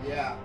Yeah.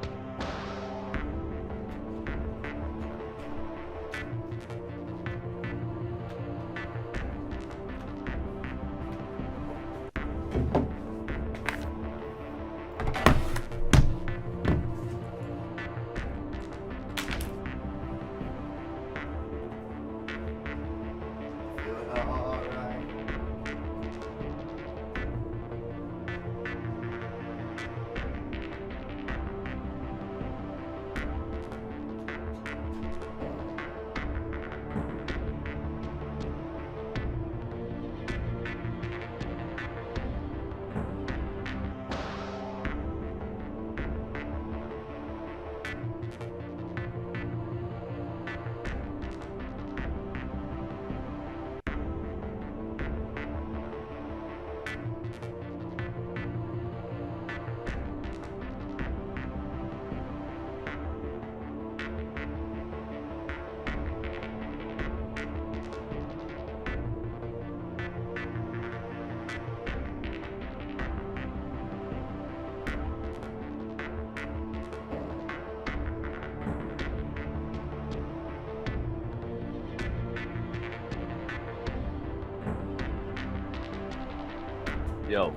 Yo.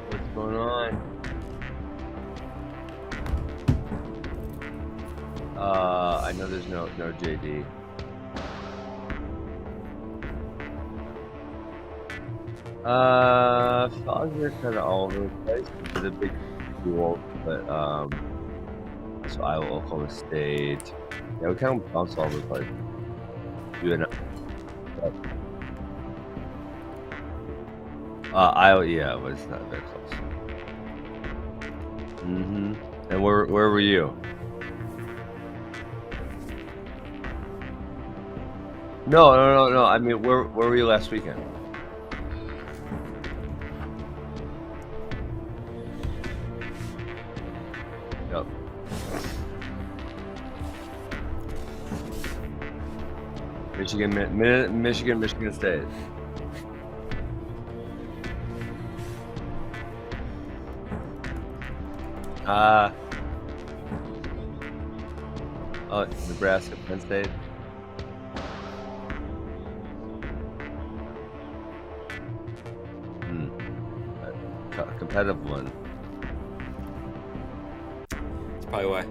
What's going on? I know there's no JD. Frogs are kind of all over the place. It's a big duel, but so Iowa, Oklahoma State. Yeah, we kind of bounce all over the place. You and Iowa, yeah, but it's not very close. Mm-hmm. And where were you? No. I mean, where were you last weekend? Yep. Michigan State. Oh, Nebraska, Penn State. A competitive one. That's probably why.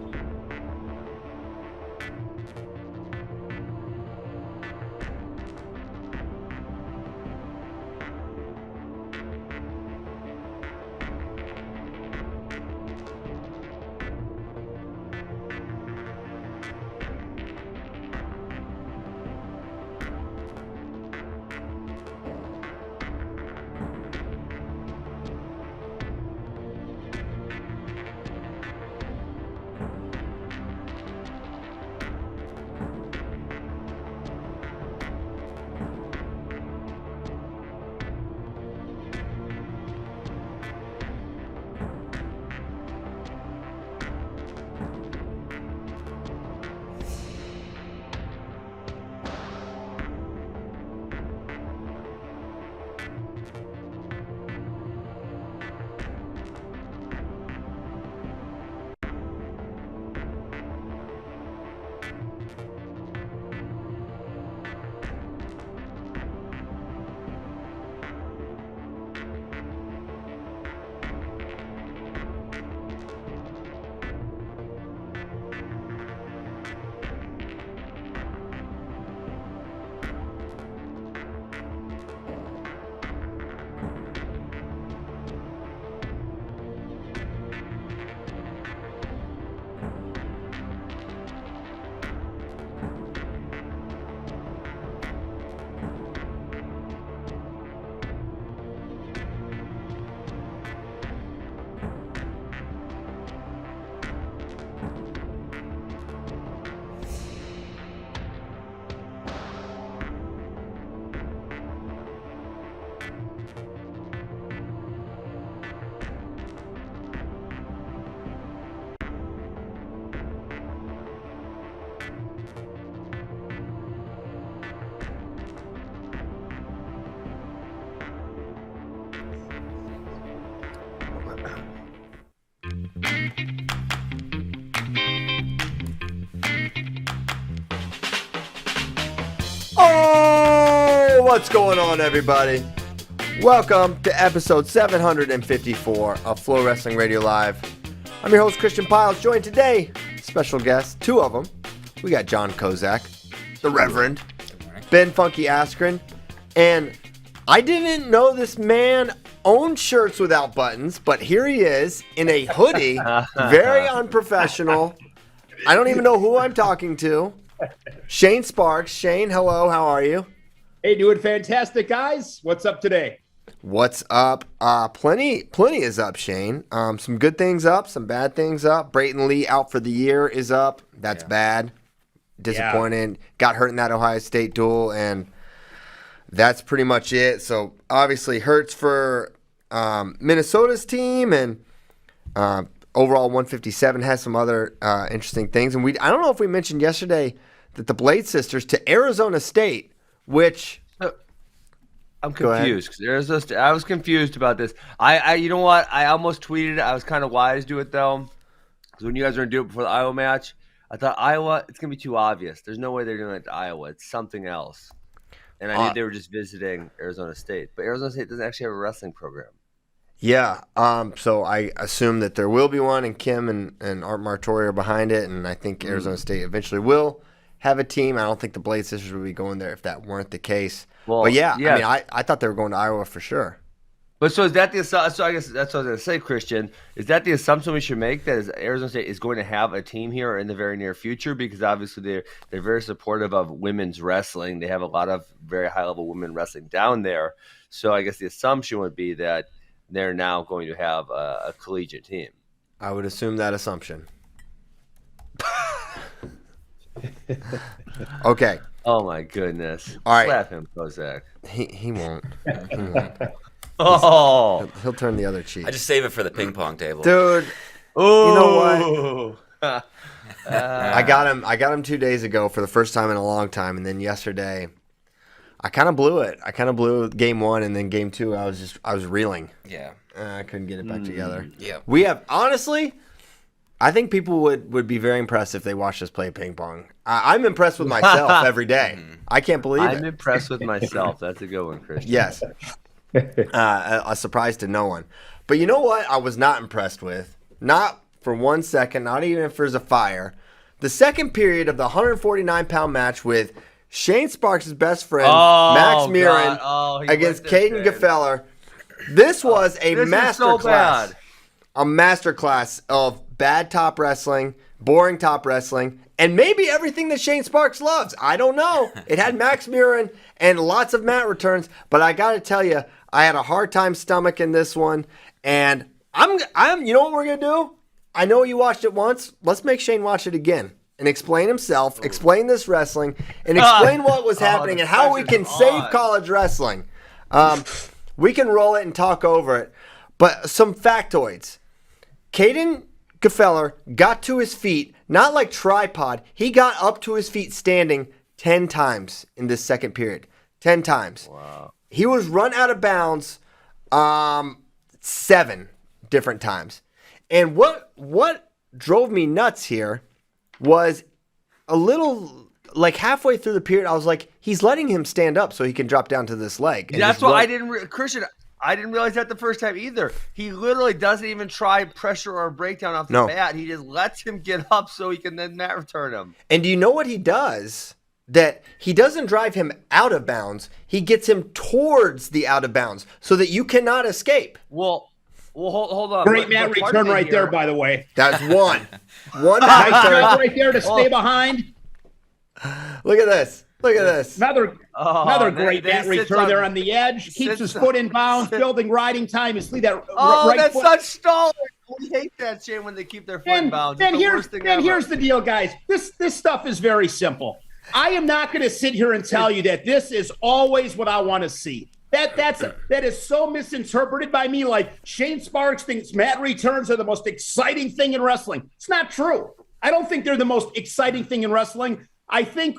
Oh, what's going on, everybody? Welcome to episode 754 of FloWrestling Radio Live. I'm your host, Christian Piles, joined today, special guests, two of them. We got John Kozak, the Reverend, Ben Funky Askren, and I didn't know this man owned shirts without buttons, but here he is in a hoodie, very unprofessional. I don't even know who I'm talking to. Shane Sparks. Shane, hello, how are you? Hey, doing fantastic, guys. What's up today? What's up? Plenty is up, Shane. Some good things up, some bad things up. Brayton Lee out for the year is up. That's bad. Disappointed. Got hurt in that Ohio State duel, and that's pretty much it. So obviously hurts for Minnesota's team, and overall 157 has some other interesting things. And I don't know if we mentioned yesterday that the Blade sisters to Arizona State, which I'm confused because I was confused about this. I you know what? I almost tweeted it. I was kind of wise to it though, because when you guys were gonna do it before the Iowa match, I thought Iowa, it's gonna be too obvious. There's no way they're doing it to Iowa. It's something else. And I knew they were just visiting Arizona State, but Arizona State doesn't actually have a wrestling program. Yeah, so I assume that there will be one, and Kim and Art Martori are behind it, and I think Arizona State eventually will have a team. I don't think the Blade sisters would be going there if that weren't the case. Well, but yeah, I mean, I thought they were going to Iowa for sure. But so is that the so I guess that's what I was going to say, Christian. Is that the assumption we should make, that Arizona State is going to have a team here in the very near future? Because obviously they're very supportive of women's wrestling. They have a lot of very high level women wrestling down there. So I guess the assumption would be that they're now going to have a collegiate team. I would assume that assumption. Okay. Oh my goodness! All right. Slap him, Kozak. He won't. He won't. Oh, he'll turn the other cheek. I just save it for the ping pong table, dude. Ooh. You know what? I got him 2 days ago for the first time in a long time, and then yesterday, I kind of blew it. I kind of blew game one, and then game two, I was reeling. Yeah, I couldn't get it back together. Yeah, we have honestly. I think people would be very impressed if they watched us play ping pong. I'm impressed with myself every day. I can't believe it. I'm impressed with myself. That's a good one, Christian. Yes. A surprise to no one. But you know what I was not impressed with? Not for 1 second, not even if there's a fire. The second period of the 149-pound match with Shane Sparks' best friend, Max Murin, against Caden Gefeller. This was a masterclass. A masterclass of bad top wrestling, boring top wrestling, and maybe everything that Shane Sparks loves. I don't know. It had Max Murin and lots of mat returns, but I got to tell you, I had a hard time stomaching this one, and I'm. You know what we're gonna do? I know you watched it once. Let's make Shane watch it again and explain himself, explain this wrestling, and explain what was happening and how we can save college wrestling. We can roll it and talk over it, but some factoids. Caden Gefeller got to his feet, not like tripod. He got up to his feet standing 10 times in this second period. 10 times. Wow. He was run out of bounds 7 different times. And what drove me nuts here was a little, like halfway through the period, I was like, he's letting him stand up so he can drop down to this leg. That's what I didn't, Christian, I didn't realize that the first time either. He literally doesn't even try pressure or breakdown off the bat. He just lets him get up so he can then mat return him. And do you know what he does? That he doesn't drive him out of bounds. He gets him towards the out of bounds so that you cannot escape. Well, hold on. Great mat return right there, by the way. That's one. One nice job right there to stay behind. Look at this. Look at this. Another great mat return there on the edge. Keeps his foot in bounds, building riding time. You see that that's such stalling. We hate that, Shane, when they keep their foot in bounds. Then here's the deal, guys. This stuff is very simple. I am not going to sit here and tell you that this is always what I want to see. That is so misinterpreted by me. Like Shane Sparks thinks mat returns are the most exciting thing in wrestling. It's not true. I don't think they're the most exciting thing in wrestling. I think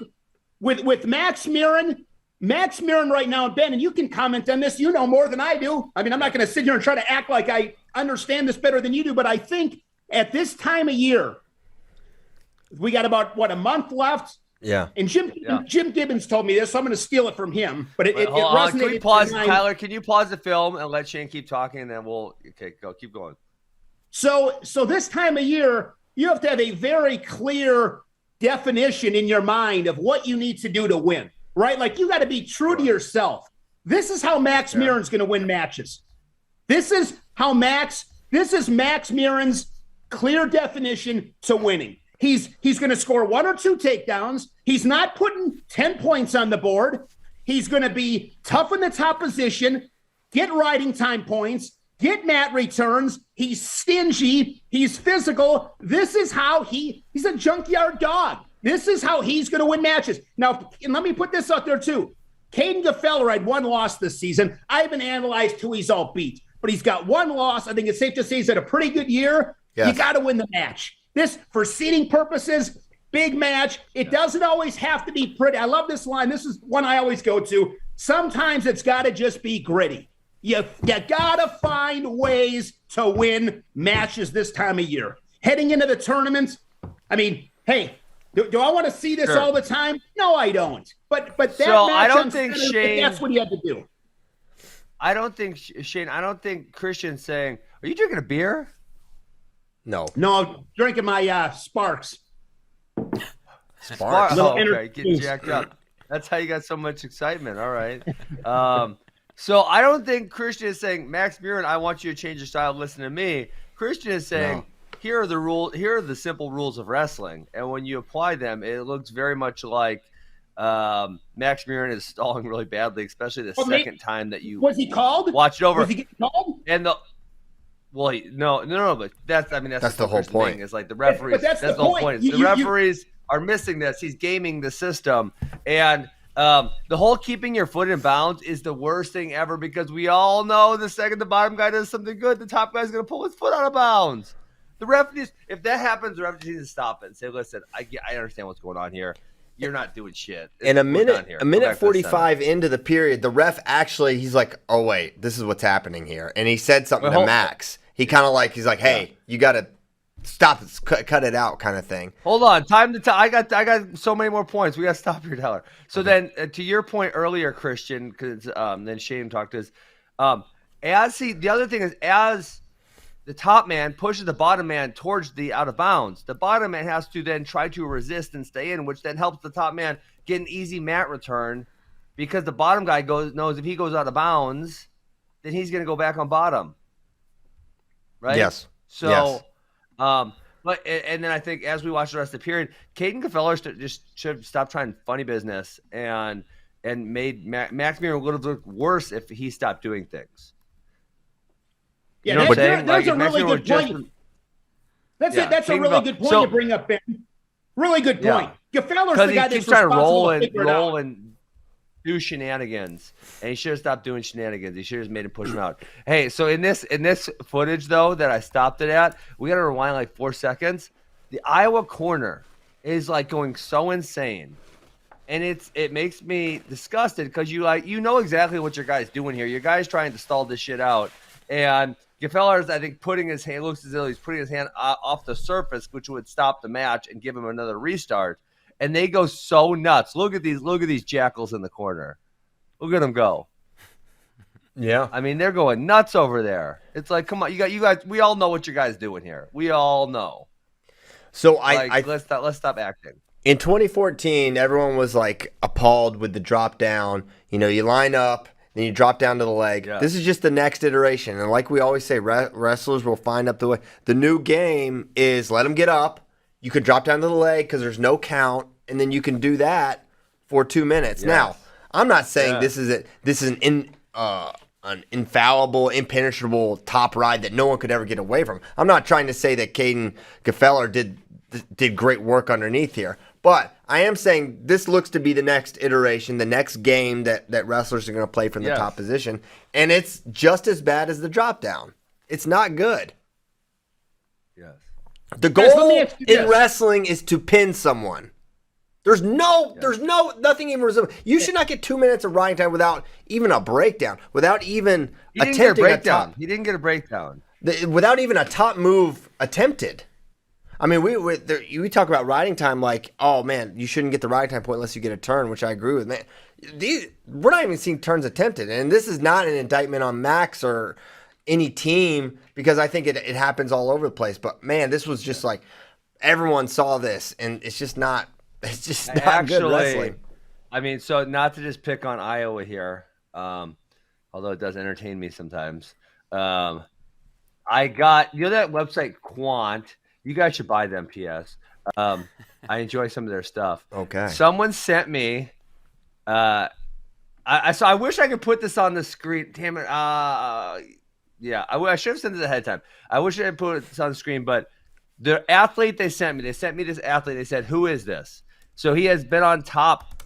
with Max Murin right now, Ben, and you can comment on this, you know more than I do. I mean, I'm not going to sit here and try to act like I understand this better than you do, but I think at this time of year, we got about, a month left Yeah. And Jim Gibbons told me this, so I'm going to steal it from him. But it resonated. Can we pause, Tyler? Can you pause the film and let Shane keep talking, and then keep going. So this time of year, you have to have a very clear definition in your mind of what you need to do to win, right? Like you got to be true to yourself. This is how Max Murin's going to win matches. This is Max Murin's clear definition to winning. He's going to score 1 or 2 takedowns. He's not putting 10 points on the board. He's going to be tough in the top position, get riding time points, get mat returns. He's stingy. He's physical. This is how he's a junkyard dog. This is how he's going to win matches. Now, and let me put this out there too. Caden Gefeller had 1 loss this season. I haven't analyzed who he's all beat, but he's got 1 loss. I think it's safe to say he's had a pretty good year. Yes. You got to win the match. This, for seeding purposes, big match. It doesn't always have to be pretty. I love this line. This is one I always go to. Sometimes it's got to just be gritty. You got to find ways to win matches this time of year. Heading into the tournaments, I mean, hey, do I want to see this all the time? No, I don't. But that so match, I don't think Shane. That's what he had to do. I don't think Shane. I don't think Christian's saying, "Are you drinking a beer?" No, I'm drinking my Sparks. Sparks. Oh, okay, getting jacked up. That's how you got so much excitement. All right. So I don't think Christian is saying, Max Murin, I want you to change your style. Listen to me. Christian is saying, here are the rules. Here are the simple rules of wrestling, and when you apply them, it looks very much like Max Murin is stalling really badly, especially the second time that you was he called? Watch it over. Was he getting called? And no, but that's the whole point. Thing, is like the referees. That's the whole point. The referees are missing this. He's gaming the system, and the whole keeping your foot in bounds is the worst thing ever because we all know the second the bottom guy does something good, the top guy's going to pull his foot out of bounds. The referees, if that happens, the referees need to stop it and say, "Listen, I understand what's going on here. You're not doing shit." In a minute 45 into the period, the ref he's like, "Oh wait, this is what's happening here," and he said something to Max. He's like, "Hey, you got to stop it, cut it out," kind of thing. Hold on, time to I got so many more points. We got to stop here, Tyler. So then, to your point earlier, Christian, because then Shane talked to us. The other thing is as the top man pushes the bottom man towards the out of bounds, the bottom man has to then try to resist and stay in, which then helps the top man get an easy mat return because the bottom guy knows if he goes out of bounds, then he's going to go back on bottom. Right? Yes. So, yes. But and then I think as we watch the rest of the period, Caden Gefeller just should stop trying funny business and made Max Murin would have looked worse if he stopped doing things. Yeah, you know that's a really good point. That's a really good point to bring up, Ben. Really good point. Yeah. Gefeller's the guy that's responsible to figure it out. And do shenanigans, and he should have stopped doing shenanigans. He should have just made him push him out. Hey, so in this footage though that I stopped it at, we got to rewind like 4 seconds. The Iowa corner is like going so insane, and it makes me disgusted because you know exactly what your guy's doing here. Your guy's trying to stall this shit out, and Gefeller's I think putting his hand looks as though he's putting his hand off the surface, which would stop the match and give him another restart. And they go so nuts. Look at these jackals in the corner. Look at them go. Yeah. I mean, they're going nuts over there. It's like, come on, you guys. We all know what your guys doing here. We all know. So let's stop acting. In 2014, everyone was like appalled with the drop down. You know, you line up, then you drop down to the leg. Yeah. This is just the next iteration, and like we always say, wrestlers will find up the way. The new game is let them get up. You can drop down to the leg because there's no count, and then you can do that for 2 minutes. Yes. Now, I'm not saying this is an infallible, impenetrable top ride that no one could ever get away from. I'm not trying to say that Caden Gefeller did great work underneath here, but I am saying this looks to be the next iteration, the next game that wrestlers are going to play from the top position, and it's just as bad as the drop down. It's not good. Yes. The goal in wrestling is to pin someone. There's nothing even resembling. You should not get 2 minutes of riding time without even a breakdown, without even attempting a breakdown. He didn't get a breakdown. Without even a top move attempted. I mean, we talk about riding time like, oh man, you shouldn't get the riding time point unless you get a turn, which I agree with. Man, we're not even seeing turns attempted, and this is not an indictment on Max or any team because I think it happens all over the place. But man, this was just like everyone saw this, and it's just not good wrestling. I mean, so not to just pick on Iowa here, although it does entertain me sometimes. I got that website Quant. You guys should buy them. PS. I enjoy some of their stuff. Okay. Someone sent me. I wish I could put this on the screen. Damn it. Yeah. I should have sent it ahead of time. I wish I had put this on the screen, but the athlete they sent me this athlete. They said, "Who is this?" So he has been on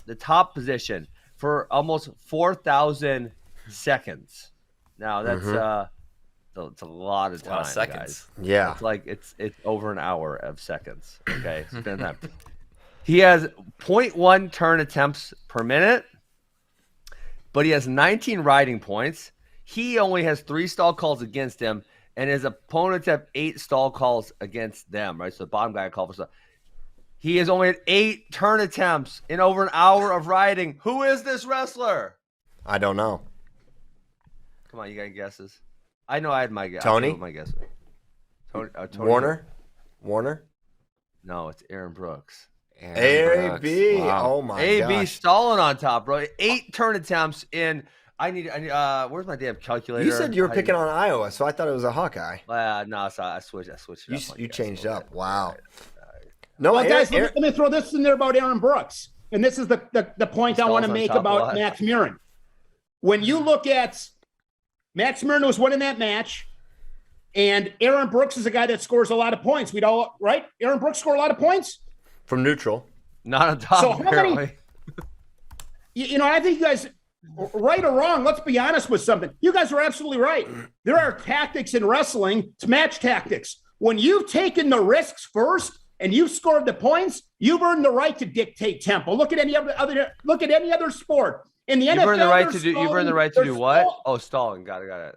the top position for almost 4,000 seconds. Now that's it's a lot of time, a lot of seconds. Guys. Yeah, it's over an hour of seconds. Okay, spend time. He has 0.1 turn attempts per minute, but he has 19 riding points. He only has 3 stall calls against him, and his opponents have 8 stall calls against them. Right, so the bottom guy called for stall. He has only had 8 turn attempts in over an hour of riding. Who is this wrestler? I don't know. Come on, you got any guesses? I know I had my guess. Tony? My guess. Tony Warner? No, it's Aaron Brooks. AB. Wow. Oh my god. AB stalling on top, bro. 8 turn attempts in. I need. Where's my damn calculator? You said you were picking on Iowa, so I thought it was a Hawkeye. No, so I switched. I switched it up. You changed up. Wow. Right. No, well, guys, let me throw this in there about Aaron Brooks, and this is the point I want to make about Max Murin. When you look at Max Murin was winning that match, and Aaron Brooks is a guy that scores a lot of points. We'd all right. Aaron Brooks scored a lot of points from neutral. Not on top. So apparently. I think you guys, right or wrong, let's be honest with something. You guys are absolutely right. There are tactics in wrestling. It's match tactics. When you've taken the risks first and you've scored the points, you've earned the right to dictate tempo. Look at any other sport. In the NFL, you've earned the right to do what? Oh, stalling. Got it.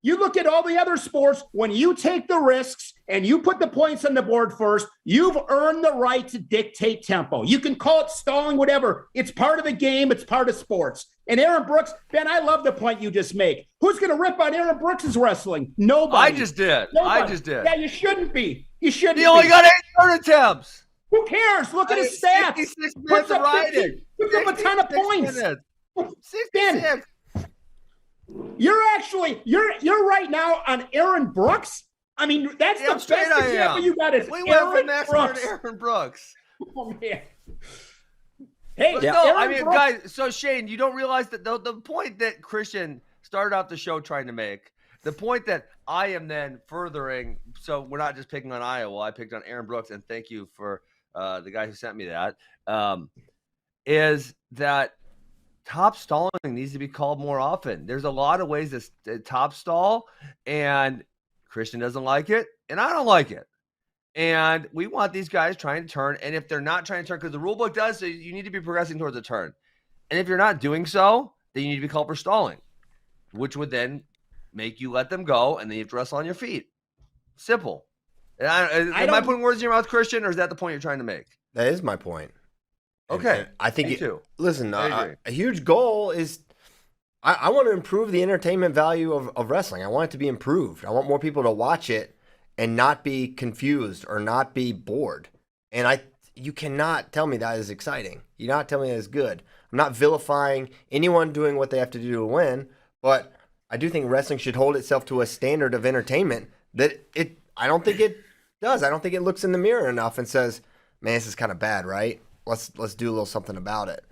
You look at all the other sports, when you take the risks and you put the points on the board first, you've earned the right to dictate tempo. You can call it stalling, whatever. It's part of the game. It's part of sports. And Aaron Brooks, Ben, I love the point you just make. Who's going to rip on Aaron Brooks' wrestling? Nobody. I just did. Yeah, you shouldn't be. You shouldn't be. He only got 8 turn attempts. Who cares? Look at his stats. 66 minutes of riding. Puts up a ton of points. 66. You're right now on Aaron Brooks. I mean, that's the best example you got. Is we went from Max to Aaron Brooks. Oh man. Hey, Brooks. Guys. So Shane, you don't realize that the point that Christian started out the show trying to make, the point that I am then furthering. So we're not just picking on Iowa. I picked on Aaron Brooks, and thank you for the guy who sent me that. Is that top stalling needs to be called more often. There's a lot of ways to top stall, and Christian doesn't like it, and I don't like it. And we want these guys trying to turn, and if they're not trying to turn, because the rule book does say you need to be progressing towards a turn. And if you're not doing so, then you need to be called for stalling, which would then make you let them go, and then you have to wrestle on your feet. Simple. Am I putting words in your mouth, Christian, or is that the point you're trying to make? That is my point. Okay. And I think too. Listen, a huge goal is I want to improve the entertainment value of wrestling. I want it to be improved. I want more people to watch it and not be confused or not be bored. And you cannot tell me that is exciting. You cannot tell me that is good. I'm not vilifying anyone doing what they have to do to win, but I do think wrestling should hold itself to a standard of entertainment that I don't think it does. I don't think it looks in the mirror enough and says, man, this is kind of bad, right? Let's do a little something about it.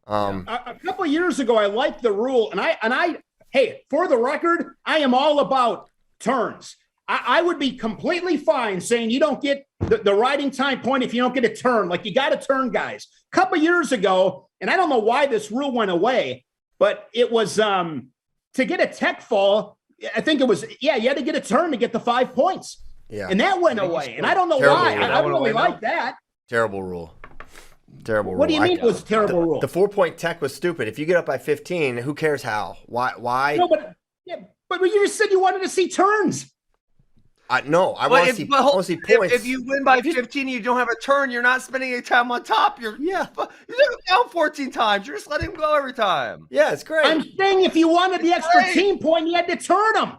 A couple of years ago, I liked the rule, and I hey, for the record, I am all about turns. I would be completely fine saying you don't get the riding time point if you don't get a turn. Like, you got to turn, guys. A couple of years ago, and I don't know why this rule went away, but it was to get a tech fall. I think it was you had to get a turn to get the 5 points. Yeah, and that went away, and I don't know why. I don't really like that. Terrible rule. Terrible rule. What do you mean it was a terrible rule? The 4-point tech was stupid. If you get up by 15, who cares how? Why? No, but you just said you wanted to see turns. No, I want to see points. If you win by 15 and you don't have a turn, you're not spending any time on top. You're down 14 times. You're just letting him go every time. Yeah, it's great. I'm saying if you wanted the extra team point, you had to turn them.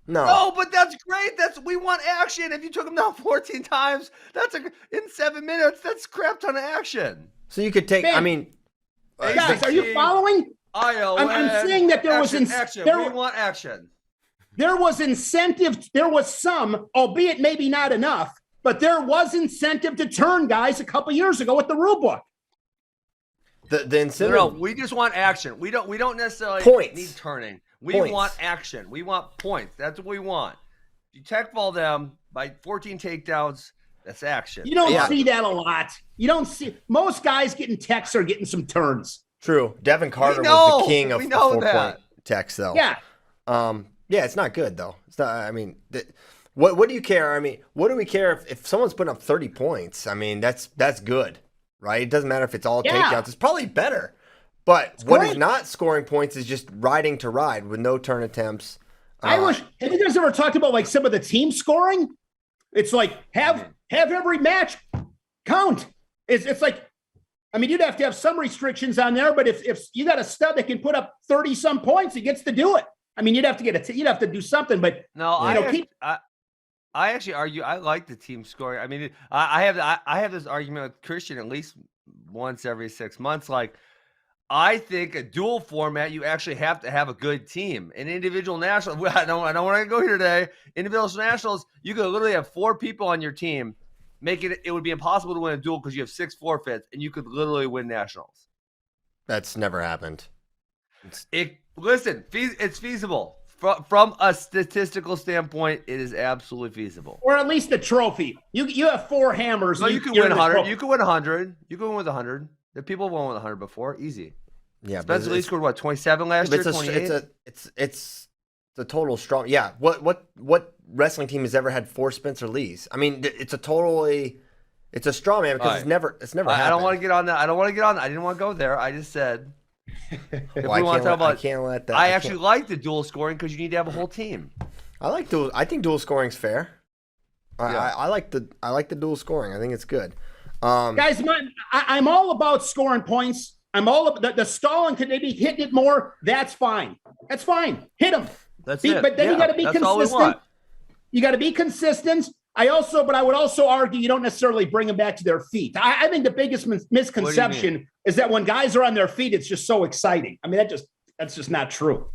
No, but that's great. We want action. If you took him down 14 times, in 7 minutes, that's crap ton of action. So you could take. Man, I mean, guys, are you following? I'm saying that there was action. We want action. There was incentive. There was some, albeit maybe not enough, but there was incentive to turn guys a couple years ago with the rule book. The incentive. No, we just want action. We don't necessarily need turning. We want action. We want points. That's what we want. If you tech ball them by 14 takedowns, that's action. You don't see that a lot. You don't see most guys getting techs or getting some turns. True. Devin Carter was the king of 4-point techs, though. Yeah. Yeah, it's not good though. It's not. I mean, what do you care? I mean, what do we care if someone's putting up 30 points? I mean, that's good, right? It doesn't matter if it's all takedowns. It's probably better. But what is not scoring points is just riding to ride with no turn attempts. Have you guys ever talked about like some of the team scoring? It's like have every match count. It's like, I mean, you'd have to have some restrictions on there, but if you got a stud that can put up 30 some points, he gets to do it. I mean, you'd have to do something, but no, I actually argue. I like the team scoring. I mean, I have this argument with Christian at least once every 6 months. Like, I think a dual format, you actually have to have a good team. An individual national, I don't want to go here today. Individual nationals, you could literally have 4 people on your team, it would be impossible to win a duel because you have 6 forfeits, and you could literally win nationals. That's never happened. Listen, it's feasible. From a statistical standpoint, it is absolutely feasible. Or at least the trophy. You have 4 hammers. No, you can win 100. You can win 100. You can win with 100. The people won with 100 before. Easy. Yeah, Spencer Lee scored 27 last year. 28? It's the total strong. Yeah. What wrestling team has ever had 4 Spencer Lees? I mean, it's a straw man because it's never happened. I don't want to get on that. I didn't want to go there. I just said. I can't let that. I actually like the dual scoring because you need to have a whole team. I think dual scoring's fair. I like the dual scoring. I think it's good. Guys, I'm all about scoring points. I'm all about the stalling. Could they be hitting it more? That's fine. That's fine. Hit them. That's it. But then you got to be consistent. You got to be consistent. But I would also argue you don't necessarily bring them back to their feet. I think the biggest misconception is that when guys are on their feet, it's just so exciting. I mean, that's just not true.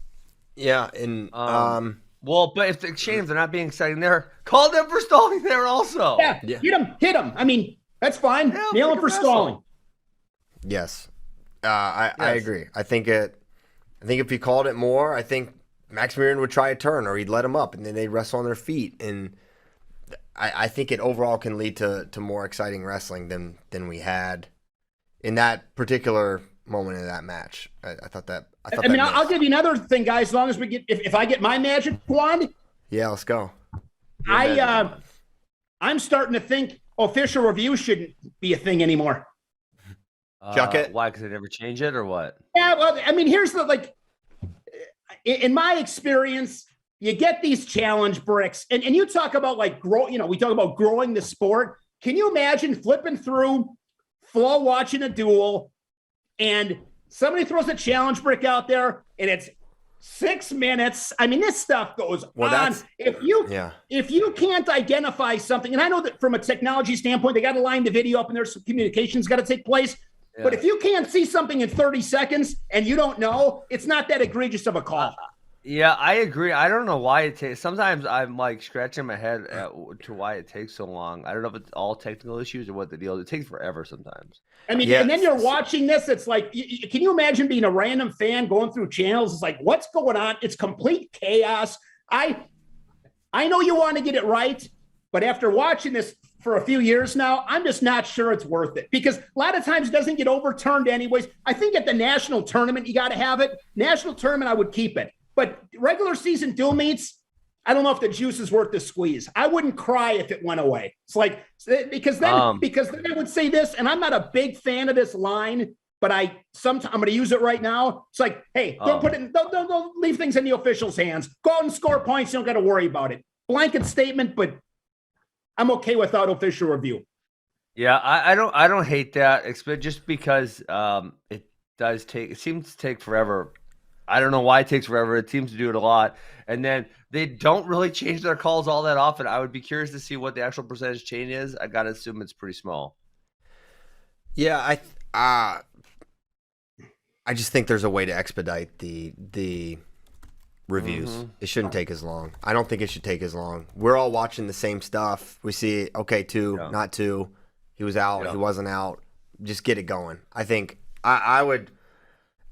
Yeah, and well, but if the exchanges are not being exciting there, call them for stalling there also. Yeah. Hit them. I mean, that's fine. Yeah, nail them for stalling. Yes, I agree. I think if he called it more, I think Max Murin would try a turn or he'd let him up, and then they'd wrestle on their feet and. I think it overall can lead to more exciting wrestling than we had in that particular moment in that match. I thought that. I'll give you another thing, guys. As long as we get, if I get my magic wand, yeah, let's go. I'm starting to think official review shouldn't be a thing anymore. Chuck it. Why? Because they never change it, or what? Yeah, well, I mean, here's in my experience. You get these challenge bricks, and you talk about we talk about growing the sport. Can you imagine flipping through Flo watching a duel and somebody throws a challenge brick out there and it's 6 minutes? I mean, this stuff goes on. If you can't identify something, and I know that from a technology standpoint, they got to line the video up and there's some communication's got to take place. Yeah. But if you can't see something in 30 seconds and you don't know, it's not that egregious of a call. Yeah, I agree. I don't know why it takes. Sometimes I'm like scratching my head to why it takes so long. I don't know if it's all technical issues or what the deal is. It takes forever sometimes. I mean, and then you're watching this. It's like, can you imagine being a random fan going through channels? It's like, what's going on? It's complete chaos. I know you want to get it right, but after watching this for a few years now, I'm just not sure it's worth it because a lot of times it doesn't get overturned anyways. I think at the national tournament, you got to have it. National tournament, I would keep it. But regular season dual meets, I don't know if the juice is worth the squeeze. I wouldn't cry if it went away. It's like, because then I would say this, and I'm not a big fan of this line, but I'm going to use it right now. It's like, hey, don't leave things in the officials' hands. Go out and score points. You don't got to worry about it. blanket statement, but I'm okay without official review. Yeah, I don't hate that, just because it seems to take forever. I don't know why it takes forever. It seems to do it a lot. And then they don't really change their calls all that often. I would be curious to see what the actual percentage change is. I got to assume it's pretty small. Yeah, I just think there's a way to expedite the reviews. Mm-hmm. It shouldn't take as long. I don't think it should take as long. We're all watching the same stuff. We see, okay, 2, not 2. He was out. He wasn't out. Just get it going. I think I would,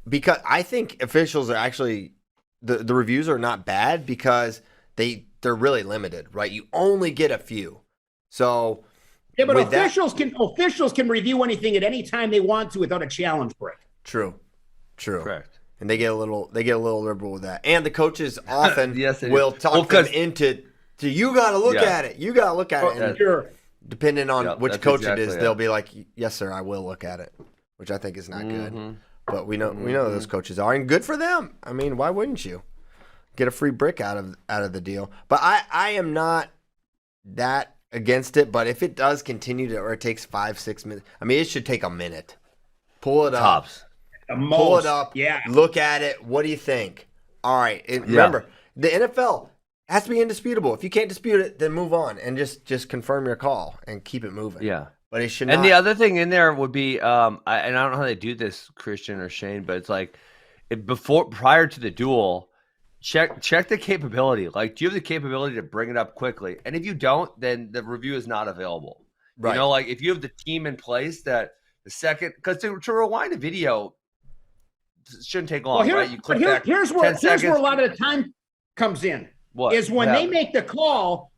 because I think officials are actually, the reviews are not bad because they're really limited, right? You only get a few. So yeah, but officials can review anything at any time they want to without a challenge break. True. Correct. And they get a little liberal with that. And the coaches often yes, will talk them into you got to look at it. You got to look at it. And sure. Depending on which coach it is, they'll be like, "Yes, sir, I will look at it," which I think is not good. But we know those coaches are, and good for them. I mean, why wouldn't you get a free brick out of the deal? But I am not that against it. But if it does continue to, or it takes 5-6 minutes, I mean, it should take a minute. Pull it up. Pull it up. Yeah. Look at it. What do you think? All right. And remember, the NFL has to be indisputable. If you can't dispute it, then move on and just confirm your call and keep it moving. Yeah. But it should not. And the other thing in there would be, and I don't know how they do this, Christian or Shane, but it's like prior to the duel, check the capability. Like, do you have the capability to bring it up quickly? And if you don't, then the review is not available. Right. You know, like if you have the team in place that the second, because to rewind a video shouldn't take long, right? You click back. Here's where a lot of the time comes in. Is when they make the call.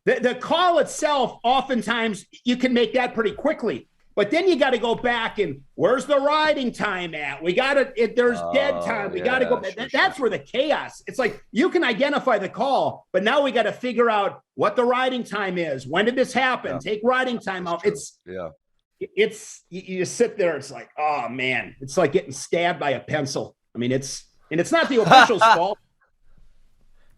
The call itself, oftentimes you can make that pretty quickly, but then you got to go back and where's the riding time at? We got to, if there's dead time, we got to go. That's where the chaos. It's like you can identify the call, but now we got to figure out what the riding time is. When did this happen? Yeah. Take riding time out. It's you just sit there. It's like, oh man, it's like getting stabbed by a pencil. I mean, it's not the official's fault.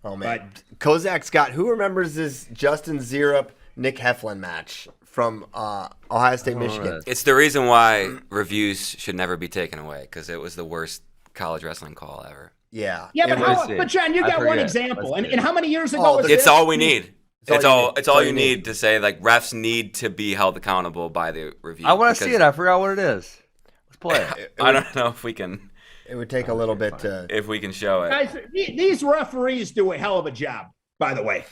Oh, man. But Kozak's got, who remembers this Justin Zierup, Nick Heflin match from Ohio State, Michigan? It's the reason why reviews should never be taken away, because it was the worst college wrestling call ever. Yeah. Yeah, but John, you got one example. And how many years ago was It's all we need. It's all you need to say, like, refs need to be held accountable by the review. I want to see it. I forgot what it is. Let's play it. I don't know if we can. It would take a little bit to... If we can show it. Guys, these referees do a hell of a job, by the way.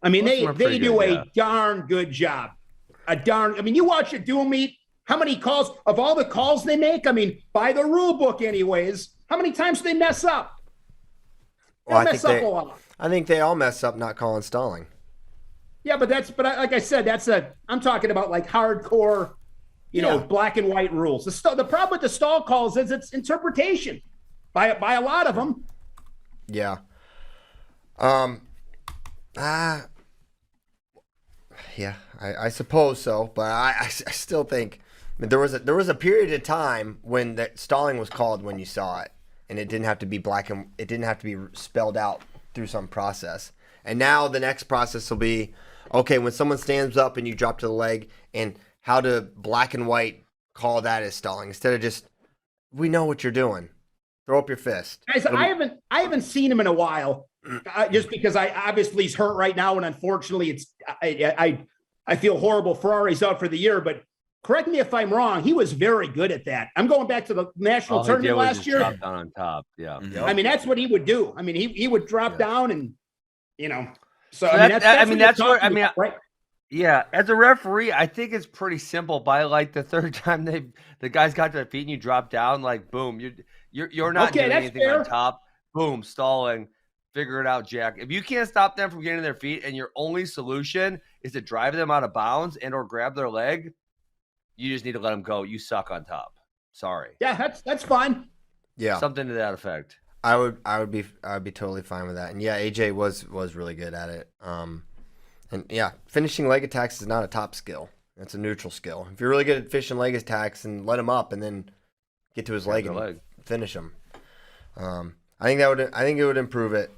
I mean, they do a darn good job. I mean, you watch a dual meet, how many calls, of all the calls they make, I mean, by the rule book anyways, how many times do they mess up? Well, I think they all mess up not calling stalling. Yeah, but like I said, I'm talking about like hardcore... black and white rules. The problem with the stall calls is its interpretation by a lot of them. Yeah. Yeah, I suppose so, but I still think there was a period of time when that stalling was called when you saw it, and it didn't have to be it didn't have to be spelled out through some process. And now the next process will be, okay, when someone stands up and you drop to the leg, and how to black and white call that as stalling instead of just, we know what you're doing. Throw up your fist. Guys, I haven't seen him in a while, just because obviously he's hurt right now, and unfortunately I feel horrible. Ferrari's out for the year, but correct me if I'm wrong. He was very good at that. I'm going back to the national tournament last year. Drop down on top, yeah. Mm-hmm. I mean, that's what he would do. I mean, he would drop down, and So that's where right? Yeah, as a referee, I think it's pretty simple. By like the third time the guys got to their feet and you drop down, like boom, you're not doing anything fair. On top. Boom, stalling. Figure it out, Jack. If you can't stop them from getting to their feet and your only solution is to drive them out of bounds and or grab their leg, you just need to let them go. You suck on top. Sorry. Yeah, that's fine. Yeah, something to that effect. I would be totally fine with that. And yeah, AJ was really good at it. And yeah, finishing leg attacks is not a top skill. It's a neutral skill. If you're really good at finishing leg attacks, and let him up and then get to his leg and finish him. I think it would improve it.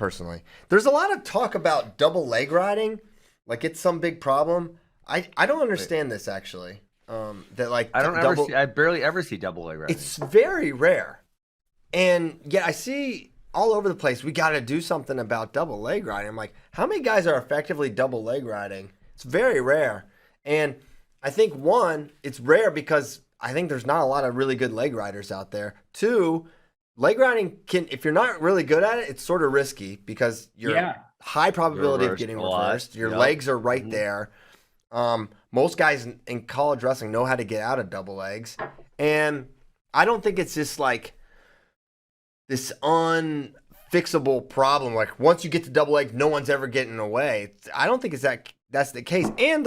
personally. There's a lot of talk about double leg riding, like it's some big problem. I don't understand this actually. That like I barely ever see double leg riding. It's very rare, and yet I see all over the place. We got to do something about double leg riding. I'm like, how many guys are effectively double leg riding? It's very rare, and I think one, it's rare because I think there's not a lot of really good leg riders out there. Two, leg riding if you're not really good at it, it's sort of risky because you're high probability of getting reversed. Your legs are right there. Most guys in college wrestling know how to get out of double legs. And I don't think it's just like this unfixable problem. Like once you get to double leg, no one's ever getting away. I don't think that's the case. And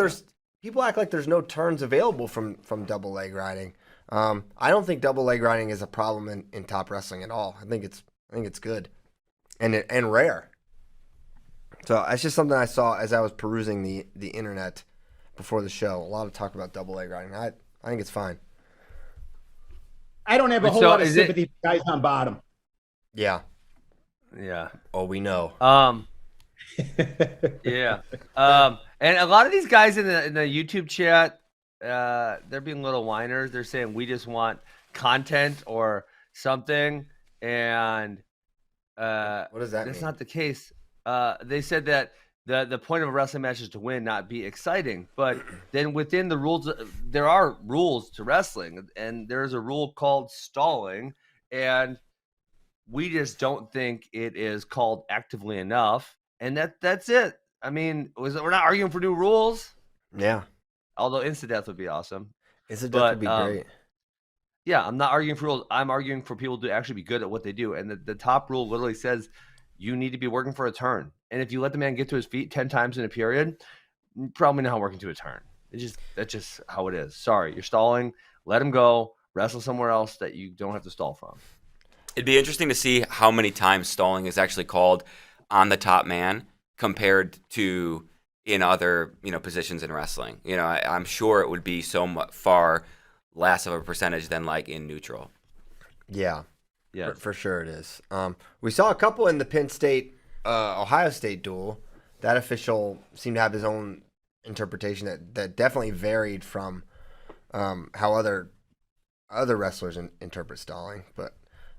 people act like there's no turns available from double leg riding. I don't think double leg riding is a problem in top wrestling at all. I think it's good and rare. So that's just something I saw as I was perusing the internet before the show. A lot of talk about double leg riding. I think it's fine. I don't have a whole lot of sympathy for guys on bottom. Yeah. Yeah. Oh, we know. Yeah. And a lot of these guys in the YouTube chat, they're being little whiners. They're saying we just want content or something, and what does that mean? That's not the case. They said that the point of a wrestling match is to win, not be exciting. But then within the rules, there are rules to wrestling, and there's a rule called stalling, and we just don't think it is called actively enough, and that's it. I mean, we're not arguing for new rules. Yeah. Although instant death would be awesome. Instant death would be great. Yeah, I'm not arguing for rules. I'm arguing for people to actually be good at what they do. And the top rule literally says you need to be working for a turn. And if you let the man get to his feet 10 times in a period, probably not working to a turn. That's just how it is. Sorry, you're stalling. Let him go. Wrestle somewhere else that you don't have to stall from. It'd be interesting to see how many times stalling is actually called on the top man compared to in other, positions in wrestling. I'm sure it would be far less of a percentage than like in neutral. Yeah. Yeah. For sure it is. We saw a couple in the Penn State, Ohio State duel. That official seemed to have his own interpretation that definitely varied from how other wrestlers interpret stalling. But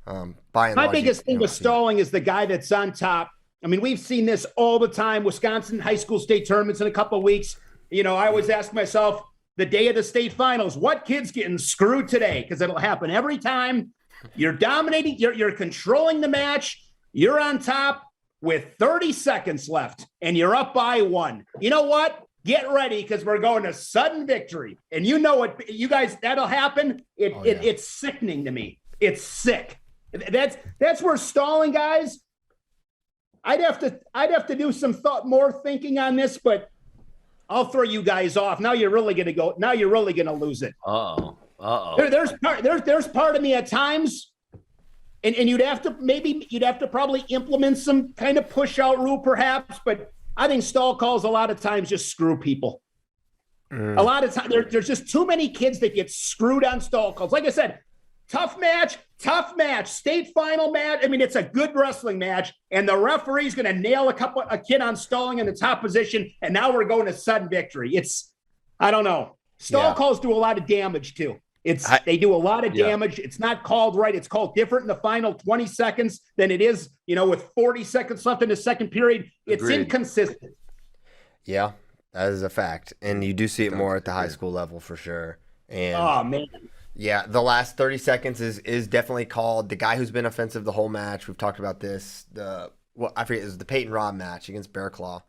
by and large, my biggest thing with stalling is the guy that's on top. I mean, we've seen this all the time. Wisconsin high school state tournaments in a couple of weeks. I always ask myself the day of the state finals, what kid's getting screwed today? Because it'll happen every time. You're dominating. You're controlling the match. You're on top with 30 seconds left, and you're up by 1. You know what? Get ready because we're going to sudden victory. And you know what, you guys, that'll happen. It's sickening to me. It's sick. That's where stalling, guys. I'd have to do some more thinking on this, but I'll throw you guys off. Now you're really going to go. Now you're really going to lose it. There's part of me at times, and you'd have to probably implement some kind of push out rule perhaps, but I think stall calls a lot of times just screw people. A lot of times there's just too many kids that get screwed on stall calls. Like I said, tough match, state final match. I mean, it's a good wrestling match, and the referee's going to nail a kid on stalling in the top position, and now we're going to sudden victory. I don't know. Stall calls do a lot of damage too. They do a lot of damage. It's not called right. It's called different in the final 20 seconds than it is, with 40 seconds left in the second period. It's inconsistent. Yeah, that is a fact. And you do see it more at the high school level for sure. And oh, man. Yeah, the last 30 seconds is definitely called. The guy who's been offensive the whole match, we've talked about this. I forget, it was the Peyton Robb match against Bear Claw.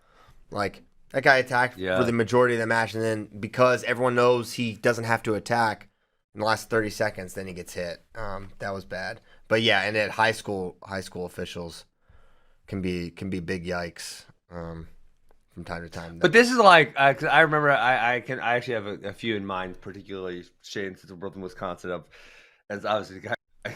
Like, that guy attacked for the majority of the match, and then because everyone knows he doesn't have to attack in the last 30 seconds, then he gets hit. That was bad. But yeah, and at high school officials can be big yikes from time to time. But this is like, I remember I actually have a few in mind, particularly Shane, since we're both in Wisconsin, as obviously the guy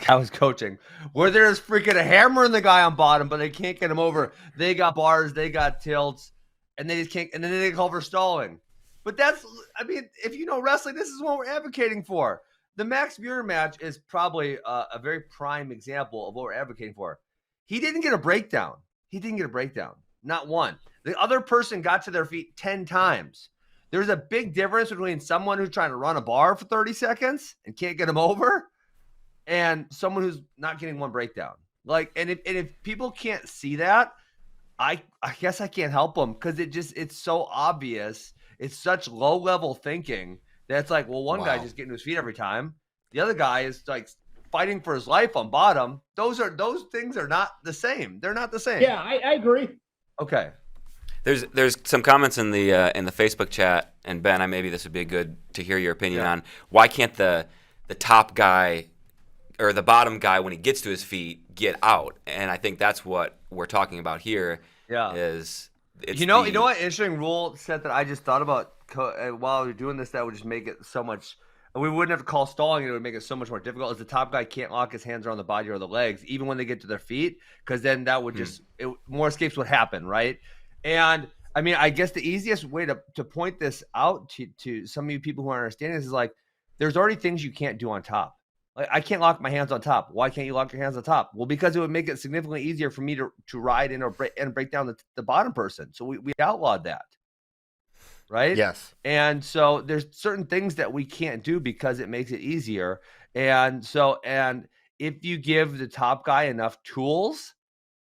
I was coaching, where there's freaking a hammer in the guy on bottom, but they can't get him over. They got bars, they got tilts, and they just can't, and then they call for stalling. But if you know wrestling, this is what we're advocating for. The Max Murin match is probably a very prime example of what we're advocating for. He didn't get a breakdown. he didn't get a breakdown. Not one. The other person got to their feet 10 times. There's a big difference between someone who's trying to run a bar for 30 seconds and can't get them over and someone who's not getting one breakdown. Like, and if people can't see that, I guess I can't help them because it's so obvious. It's such low level thinking that it's like, well, one guy just getting to his feet every time. The other guy is like fighting for his life on bottom. Those things are not the same. They're not the same. Yeah, I agree. Okay. There's some comments in the Facebook chat, and Ben, maybe this would be good to hear your opinion on why can't the top guy or the bottom guy when he gets to his feet get out? And I think that's what we're talking about here. Yeah, you know what interesting rule set that I just thought about while we were doing this that would just make it so much. We wouldn't have to call stalling. It would make it so much more difficult. Is the top guy can't lock his hands around the body or the legs, even when they get to their feet, because then that would more escapes would happen, right? And I mean, I guess the easiest way to point this out to some of you people who aren't understanding this is like, there's already things you can't do on top. Like, I can't lock my hands on top. Why can't you lock your hands on top? Well, because it would make it significantly easier for me to ride in or break down the bottom person. So we outlawed that. Right? Yes. And so there's certain things that we can't do because it makes it easier. And if you give the top guy enough tools,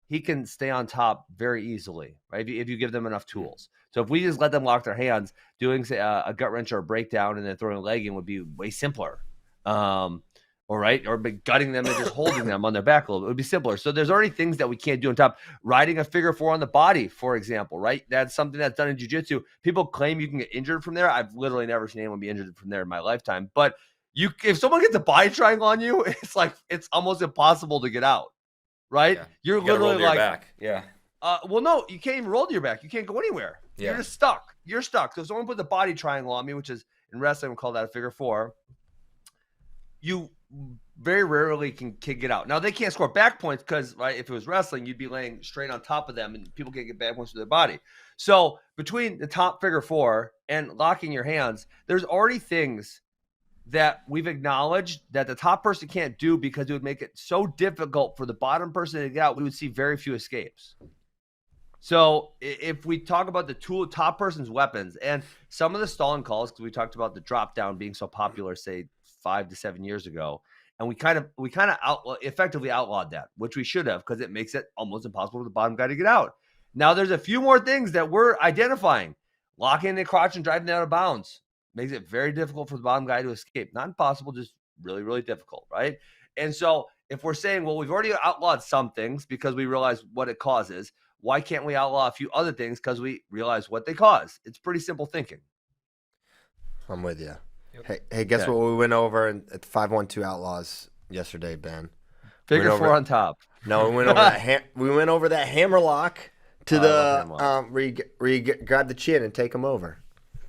he can stay on top very easily, right? If you give them enough tools. So if we just let them lock their hands, doing say a gut wrench or a breakdown and then throwing a leg in would be way simpler. Or gutting them and just holding them on their back a little bit. It would be simpler. So there's already things that we can't do on top. Riding a figure four on the body, for example, right? That's something that's done in jiu-jitsu. People claim you can get injured from there. I've literally never seen anyone be injured from there in my lifetime. But if someone gets a body triangle on you, it's almost impossible to get out, right? Yeah. You're literally roll your back. Yeah. Well, no, you can't even roll to your back. You can't go anywhere. Yeah. You're just stuck. You're stuck. So if someone puts a body triangle on me, which is in wrestling, we call that a figure four, you very rarely can get out. Now, they can't score back points because, right, if it was wrestling, you'd be laying straight on top of them and people can't get back points to their body. So between the top figure four and locking your hands, there's already things that we've acknowledged that the top person can't do because it would make it so difficult for the bottom person to get out. We would see very few escapes. So if we talk about the top person's weapons and some of the stalling calls, because we talked about the drop down being so popular, say 5 to 7 years ago, and we kind of effectively outlawed that, which we should have, because it makes it almost impossible for the bottom guy to get out. Now there's a few more things that we're identifying. Locking the crotch and driving out of bounds makes it very difficult for the bottom guy to escape. Not impossible, just really, really difficult, right? And so if we're saying, well, we've already outlawed some things because we realize what it causes, why can't we outlaw a few other things because we realize what they cause? It's pretty simple thinking. I'm with you. Hey, guess what we went over at 512 Outlaws yesterday, Ben? Figure four on top. No, we went over that. We went over that hammer lock to where you grab the chin and take them over.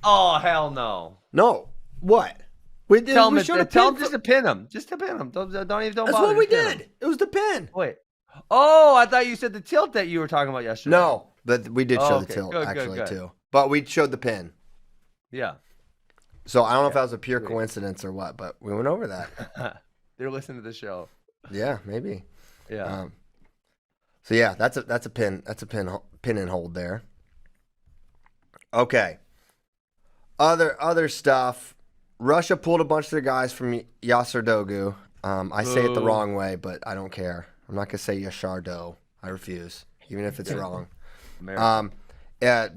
Oh, hell no! No, what? We did. Tell them just to pin them. Just to pin them. Don't even. That's what we did. It was the pin. Wait. Oh, I thought you said the tilt that you were talking about yesterday. No, but we did show the tilt actually too. But we showed the pin. Yeah. So I don't know if that was a pure coincidence or what, but we went over that. They're listening to the show. Yeah, maybe. Yeah. So yeah, that's a pin. That's a pin and hold there. Okay. Other stuff. Russia pulled a bunch of their guys from Yasser Dogu. I say it the wrong way, but I don't care. I'm not gonna say Yashardo. I refuse, even if it's wrong.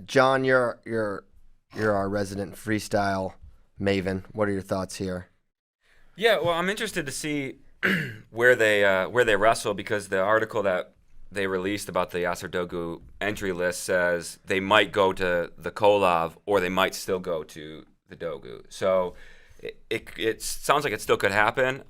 John, you're our resident freestyle maven. What are your thoughts here? Yeah, well, I'm interested to see where they wrestle, because the article that they released about the Yasser Dogu entry list says they might go to the Kolav or they might still go to the Dogu. So it sounds like it still could happen.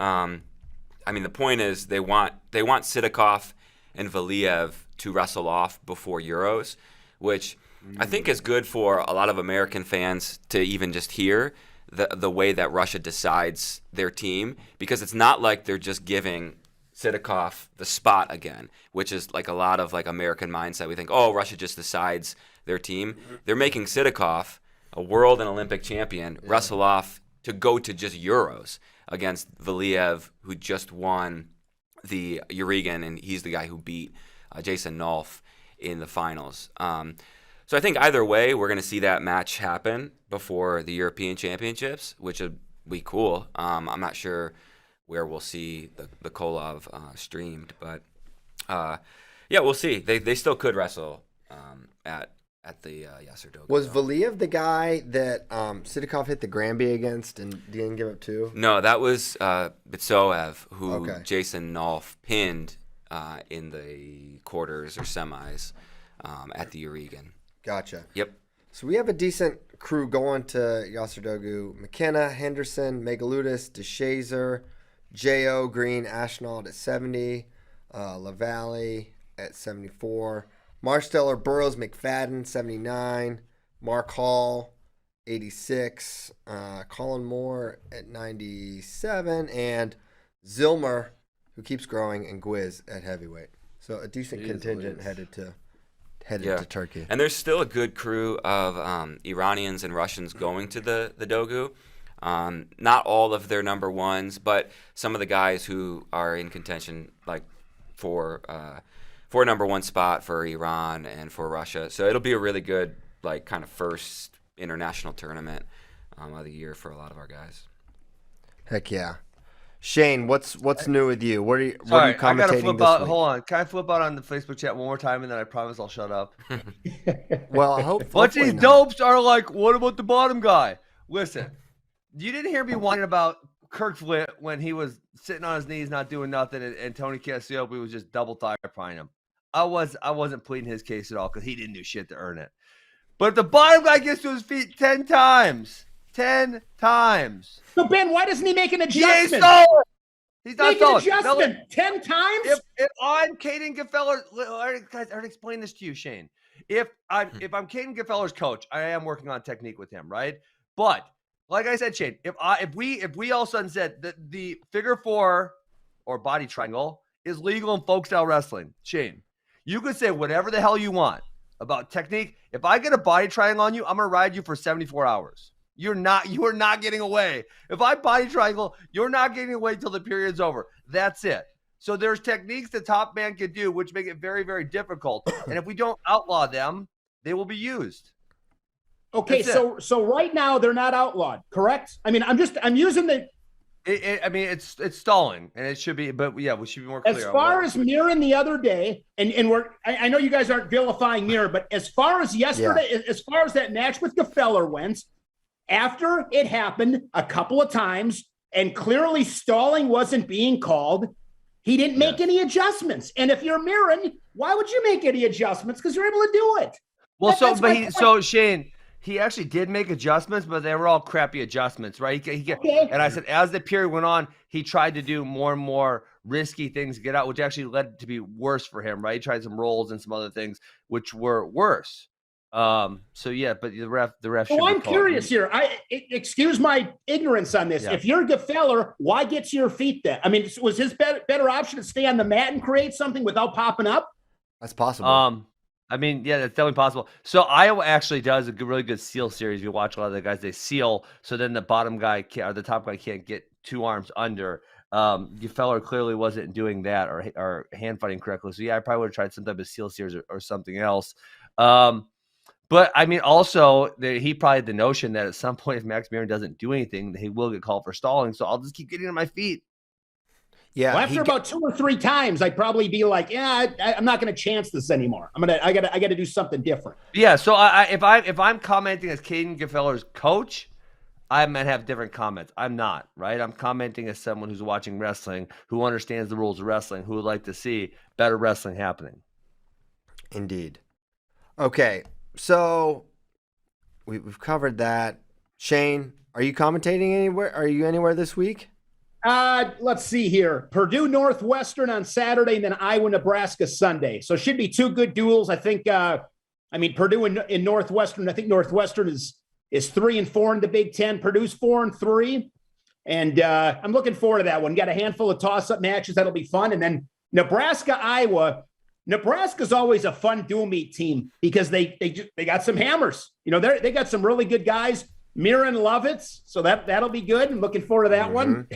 I mean, the point is they want Sidakov and Valiev to wrestle off before Euros, which I think is good for a lot of American fans to even just hear the way that Russia decides their team, because it's not like they're just giving Sidakov the spot again, which is like a lot of like American mindset. We think, oh, Russia just decides their team. They're making Sidakov, a world and Olympic champion, wrestle off to go to just Euros against Valiev, who just won the Urigan, and he's the guy who beat Jason Nolf in the finals. So I think either way, we're going to see that match happen before the European Championships, which would be cool. I'm not sure where we'll see the Kolov streamed, but yeah, we'll see. They still could wrestle at the Yasser Doga. Was Valiev the guy that Sidikov hit the Granby against and didn't give up two? No, that was Bitsoev, who Jason Nolf pinned in the quarters or semis at the Urigan. Gotcha. Yep. So we have a decent crew going to Yasserdogu. McKenna, Henderson, Megaludis, DeShazer, J.O., Green, Ashnault at 70, LaValle at 74, Marsteller, Burrows, McFadden, 79, Mark Hall, 86, Colin Moore at 97, and Zilmer, who keeps growing, and Gwiz at heavyweight. So a decent contingent headed to Turkey. And there's still a good crew of Iranians and Russians going to the Dogu. Not all of their number ones, but some of the guys who are in contention, like for a number one spot for Iran and for Russia. So it'll be a really good, like, kind of first international tournament of the year for a lot of our guys. Heck yeah. Shane, what's new with you? What are you Sorry, commentating I gotta flip this out. week? Hold on. Can I flip out on the Facebook chat one more time, and then I promise I'll shut up? Well, I hope. Bunch of these dopes are like, what about the bottom guy? Listen, you didn't hear me whining about Kirk Flitt when he was sitting on his knees not doing nothing, and Tony Cassiope was just double thigh-prying him. I wasn't pleading his case at all because he didn't do shit to earn it. But if the bottom guy gets to his feet 10 times. 10 times. So, Ben, why doesn't he make an adjustment? He's not Make an adjustment 10 times? If I'm Caden Gefeller, guys, I already explained this to you, Shane. If I'm Caden Gefeller's coach, I am working on technique with him, right? But like I said, Shane, if we all of a sudden said that the figure four or body triangle is legal in folk style wrestling, Shane, you could say whatever the hell you want about technique. If I get a body triangle on you, I'm gonna ride you for 74 hours. You are not getting away. If I body triangle, you're not getting away till the period's over. That's it. So there's techniques the top man can do, which make it very, very difficult. And if we don't outlaw them, they will be used. Okay, so right now they're not outlawed, correct? I mean, I'm using the. It's stalling, and it should be, but yeah, we should be more clear. As far as Murin the other day, and I know you guys aren't vilifying Murin, but as far as yesterday, as far as that match with Gefeller went. After it happened a couple of times and clearly stalling wasn't being called, he didn't make any adjustments. And if you're Murin, why would you make any adjustments? Because you're able to do it. So Shane, he actually did make adjustments, but they were all crappy adjustments, right? And I said, as the period went on, he tried to do more and more risky things to get out, which actually led to be worse for him, right? He tried some rolls and some other things, which were worse. So yeah, but the ref. So I'm curious here. Excuse my ignorance on this. Yeah. If you're Gefeller, why get to your feet then? I mean, was his better option to stay on the mat and create something without popping up? That's possible. I mean, yeah, that's definitely possible. So Iowa actually does a really good seal series. You watch a lot of the guys; they seal, so then the bottom guy or the top guy can't get two arms under. Gefeller clearly wasn't doing that or hand fighting correctly. So yeah, I probably would have tried some type of seal series or something else. But I mean, also, he probably had the notion that at some point, if Max Murin doesn't do anything, he will get called for stalling. So I'll just keep getting on my feet. Yeah. Well, after about 2 or 3 times, I'd probably be like, yeah, I'm not going to chance this anymore. I got to do something different. Yeah. So if I'm commenting as Caden Gefeller's coach, I might have different comments. I'm not, right? I'm commenting as someone who's watching wrestling, who understands the rules of wrestling, who would like to see better wrestling happening. Indeed. Okay. So we've covered that. Shane, are you commentating anywhere? Are you anywhere this week? Let's see here. Purdue Northwestern on Saturday, and then Iowa Nebraska Sunday. So it should be 2 good duels. I think. Purdue in Northwestern. I think Northwestern is 3-4 in the Big Ten. Purdue's 4-3, and I'm looking forward to that one. Got a handful of toss-up matches that'll be fun, and then Nebraska Iowa. Nebraska's always a fun dual meet team because they got some hammers. You know, they got some really good guys. Murin Lovitz, so that'll be good. I'm looking forward to that one.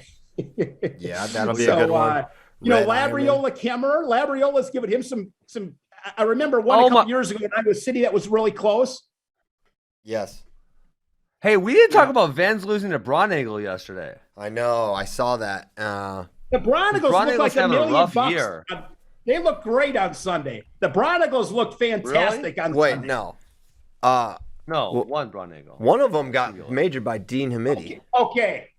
Yeah, that'll be a good one. Labriola Kemmerer. Labriola's giving him some I remember one a couple years ago in Iowa City that was really close. Yes. Hey, we didn't talk about Vens losing to Braunagel yesterday. I know. I saw that. The Braunagels look like $1 million. Year. They look great on Sunday. The Braunagels looked fantastic on Sunday. Wait, no. No, one Braunagel. One of them got majored by Dean Hamidi. Okay.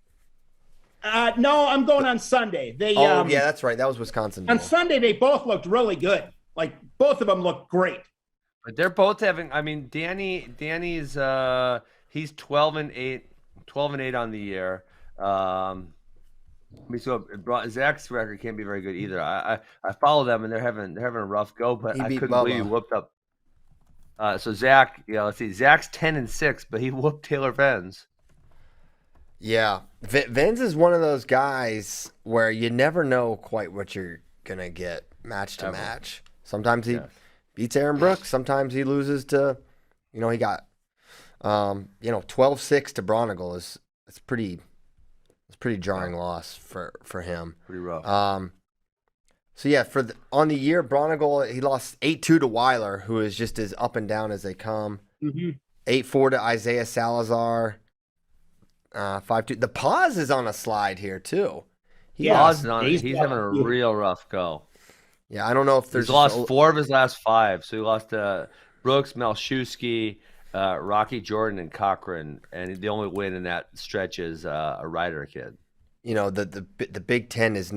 No, I'm going on Sunday. Yeah, that's right. That was Wisconsin. On Sunday, they both looked really good. Like, both of them looked great. But they're both having. I mean, Danny's he's 12-8 on the year. So Zach's record can't be very good either. I follow them and they're having a rough go, but I couldn't believe he whooped up. So Zach, let's see, Zach's 10-6, but he whooped Taylor Vens. Yeah, Vens is one of those guys where you never know quite what you're gonna get match to match. Sometimes he beats Aaron Brooks. Sometimes he loses to, he got, 12-6 to Braunagel it's pretty jarring loss for him. Pretty rough. So yeah, on the year, Braunagel, he lost 8-2 to Weiler, who is just as up and down as they come. 8-4 to Isaiah Salazar. 5-2. The Paz is on a slide here too. He's having a real rough go. Yeah, I don't know if he's lost 4 of his last 5. So he lost to Brooks, Malshewski, Rocky Jordan, and Cochran, and the only win in that stretch is a Ryder kid. The Big Ten is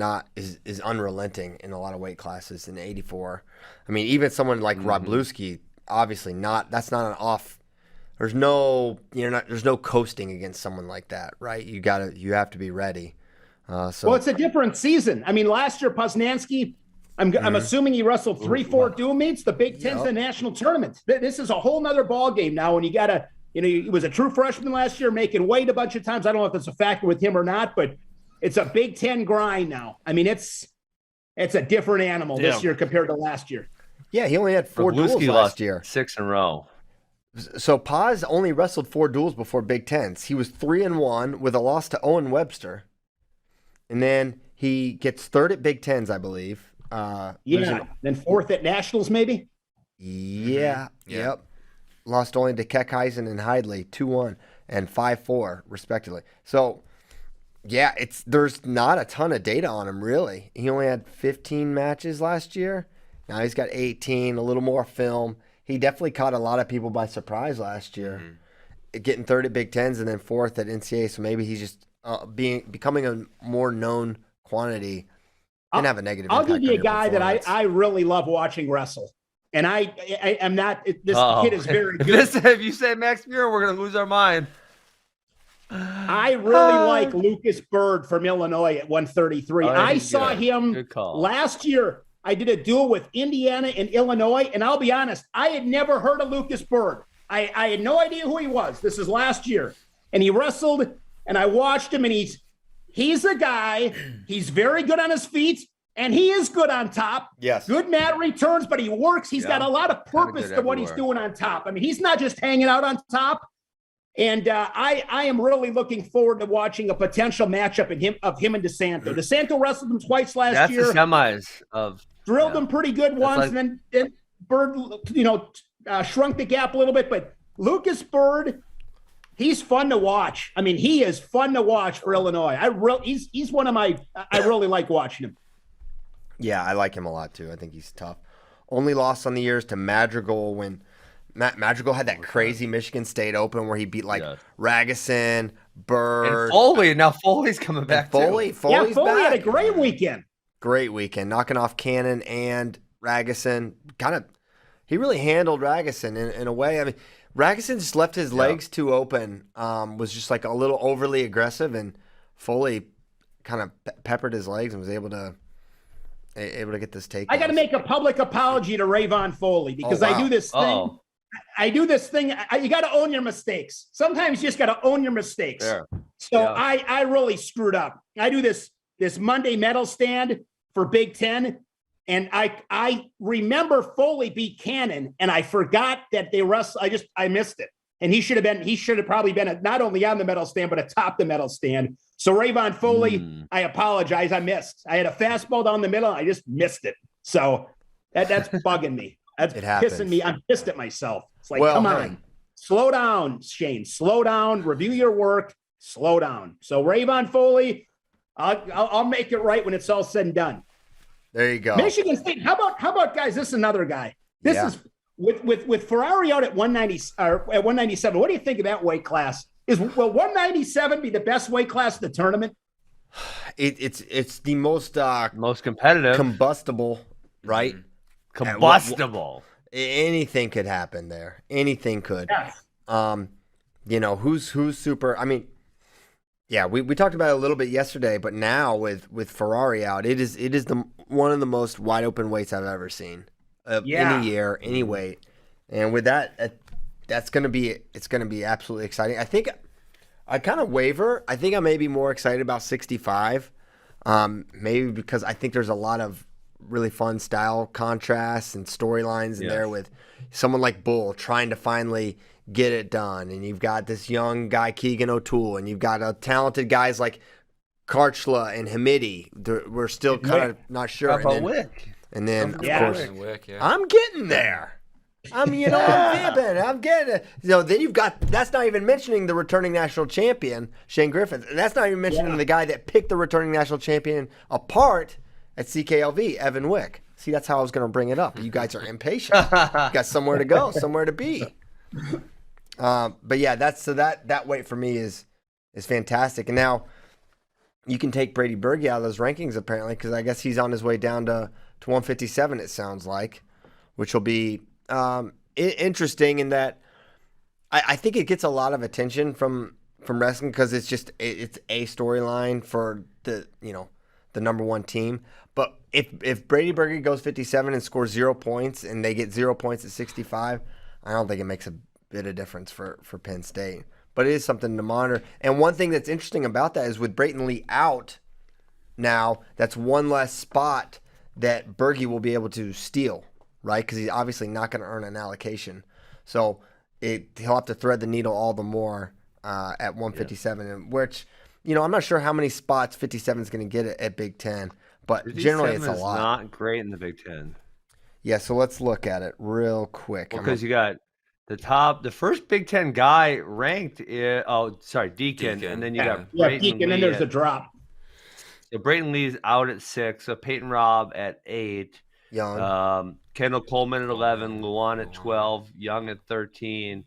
unrelenting in a lot of weight classes in 84. I mean, even someone like Wroblewski, obviously not. That's not an off. There's no coasting against someone like that, right? You have to be ready. Well, it's a different season. I mean, last year Poznanski, I'm assuming he wrestled 3-4 dual meets. The Big Ten's the national tournament. This is a whole nother ball game now. When you gotta, he was a true freshman last year, making weight a bunch of times. I don't know if it's a factor with him or not, but it's a Big Ten grind now. I mean, it's a different animal this year compared to last year. Yeah, he only had 4 duels last year. 6 in a row. So Paz only wrestled 4 duels before Big Tens. He was 3-1 with a loss to Owen Webster. And then he gets 3rd at Big Tens, I believe. Then 4th at Nationals, maybe? Yeah. Yep. Lost only to Keckheisen and Heidley, 2-1 and 5-4, respectively. So, yeah, there's not a ton of data on him, really. He only had 15 matches last year. Now he's got 18, a little more film. He definitely caught a lot of people by surprise last year, getting 3rd at Big Tens and then 4th at NCAA. So maybe he's just becoming a more known quantity. Can have a negative impact. I'll give you a guy that I really love watching wrestle, and I am not. This kid is very good. If you say Max Murin, we're gonna lose our mind. I really like Lucas Bird from Illinois at 133. I saw him last year. I did a duel with Indiana and Illinois, and I'll be honest, I had never heard of Lucas Bird. I had no idea who he was. This is last year, and he wrestled, and I watched him, and he's a guy. He's very good on his feet, and he is good on top. Yes. Good mat returns, but he works. He's got a lot of purpose to what he's doing on top. I mean, he's not just hanging out on top. And I am really looking forward to watching a potential matchup of him and DeSanto. DeSanto wrestled him twice last year. That's the semis of drilled him pretty good once, and then Bird, shrunk the gap a little bit. But Lucas Bird, he's fun to watch. I mean, he is fun to watch for Illinois. He's one of my. I really like watching him. Yeah, I like him a lot too. I think he's tough. Only loss on the year is to Madrigal when Madrigal had that crazy Michigan State Open where he beat Ragusin, Bird, and Foley. Now Foley's coming back. Foley's Foley back. had a great weekend. Great weekend, knocking off Cannon and Ragusin. He really handled Ragusin in a way. I mean, Ragusin just left his legs too open. Was just like a little overly aggressive, and Foley kind of peppered his legs and was able to get this take. I got to make a public apology to Rayvon Foley because I do this thing. I do this thing. You got to own your mistakes. Sometimes you just got to own your mistakes. Fair. So I really screwed up. I do this Monday medal stand for Big Ten, and I remember Foley beat Cannon, and I forgot that they wrestled. I missed it, and he should have probably been not only on the medal stand but atop the medal stand. So Rayvon Foley, I apologize. I missed. I had a fastball down the middle. And I just missed it. So that's bugging me. That's pissing me. I'm pissed at myself. It's like, come on, slow down, Shane. Slow down. Review your work. Slow down. So Rayvon Foley, I'll make it right when it's all said and done. There you go. Michigan State. How about guys? This is another guy. This is with Ferrari out at 190 or at 197. What do you think of that weight class? Will 197 be the best weight class of the tournament? It's the most competitive, combustible, right? Combustible. Anything could happen there. Anything could. Yes. Who's super? I mean, yeah, we talked about it a little bit yesterday, but now with Ferrari out, it is one of the most wide open weights I've ever seen of any year, any weight, and with that, it's gonna be absolutely exciting. I think I kind of waver. I think I may be more excited about 65, maybe because I think there's a lot of really fun style contrasts and storylines in there with someone like Bull trying to finally get it done, and you've got this young guy Keegan O'Toole, and you've got talented guys like Karchla and Hamidi. We're still kind of not sure. And then of course, I'm getting there. I'm vamping. I'm getting it. Then you've got, that's not even mentioning the returning national champion, Shane Griffith. And that's not even mentioning the guy that picked the returning national champion apart at CKLV, Evan Wick. See, that's how I was going to bring it up. You guys are impatient. You got somewhere to go, somewhere to be. But yeah, that weight for me is fantastic. And now you can take Brady Berge out of those rankings apparently, because I guess he's on his way down to 157. It sounds like, which will be interesting in that I think it gets a lot of attention from wrestling because it's a storyline for the number one team. But if Brady Berge goes 57 and scores 0 points and they get 0 points at 65, I don't think it makes a bit of difference for Penn State. But it is something to monitor. And one thing that's interesting about that is with Brayton Lee out now, that's one less spot that Berge will be able to steal, right? Because he's obviously not going to earn an allocation. So he'll have to thread the needle all the more at 157, which, I'm not sure how many spots 57 is going to get at Big Ten, but generally it's a lot. Not great in the Big Ten. Yeah, so let's look at it real quick. Because you got the first Big Ten guy ranked Deacon, and then you got Deacon, and then there's a drop. So Brayton Lee's out at 6, so Peyton Robb at 8. Young. Kendall Coleman at 11, Luan at 12, Young at 13.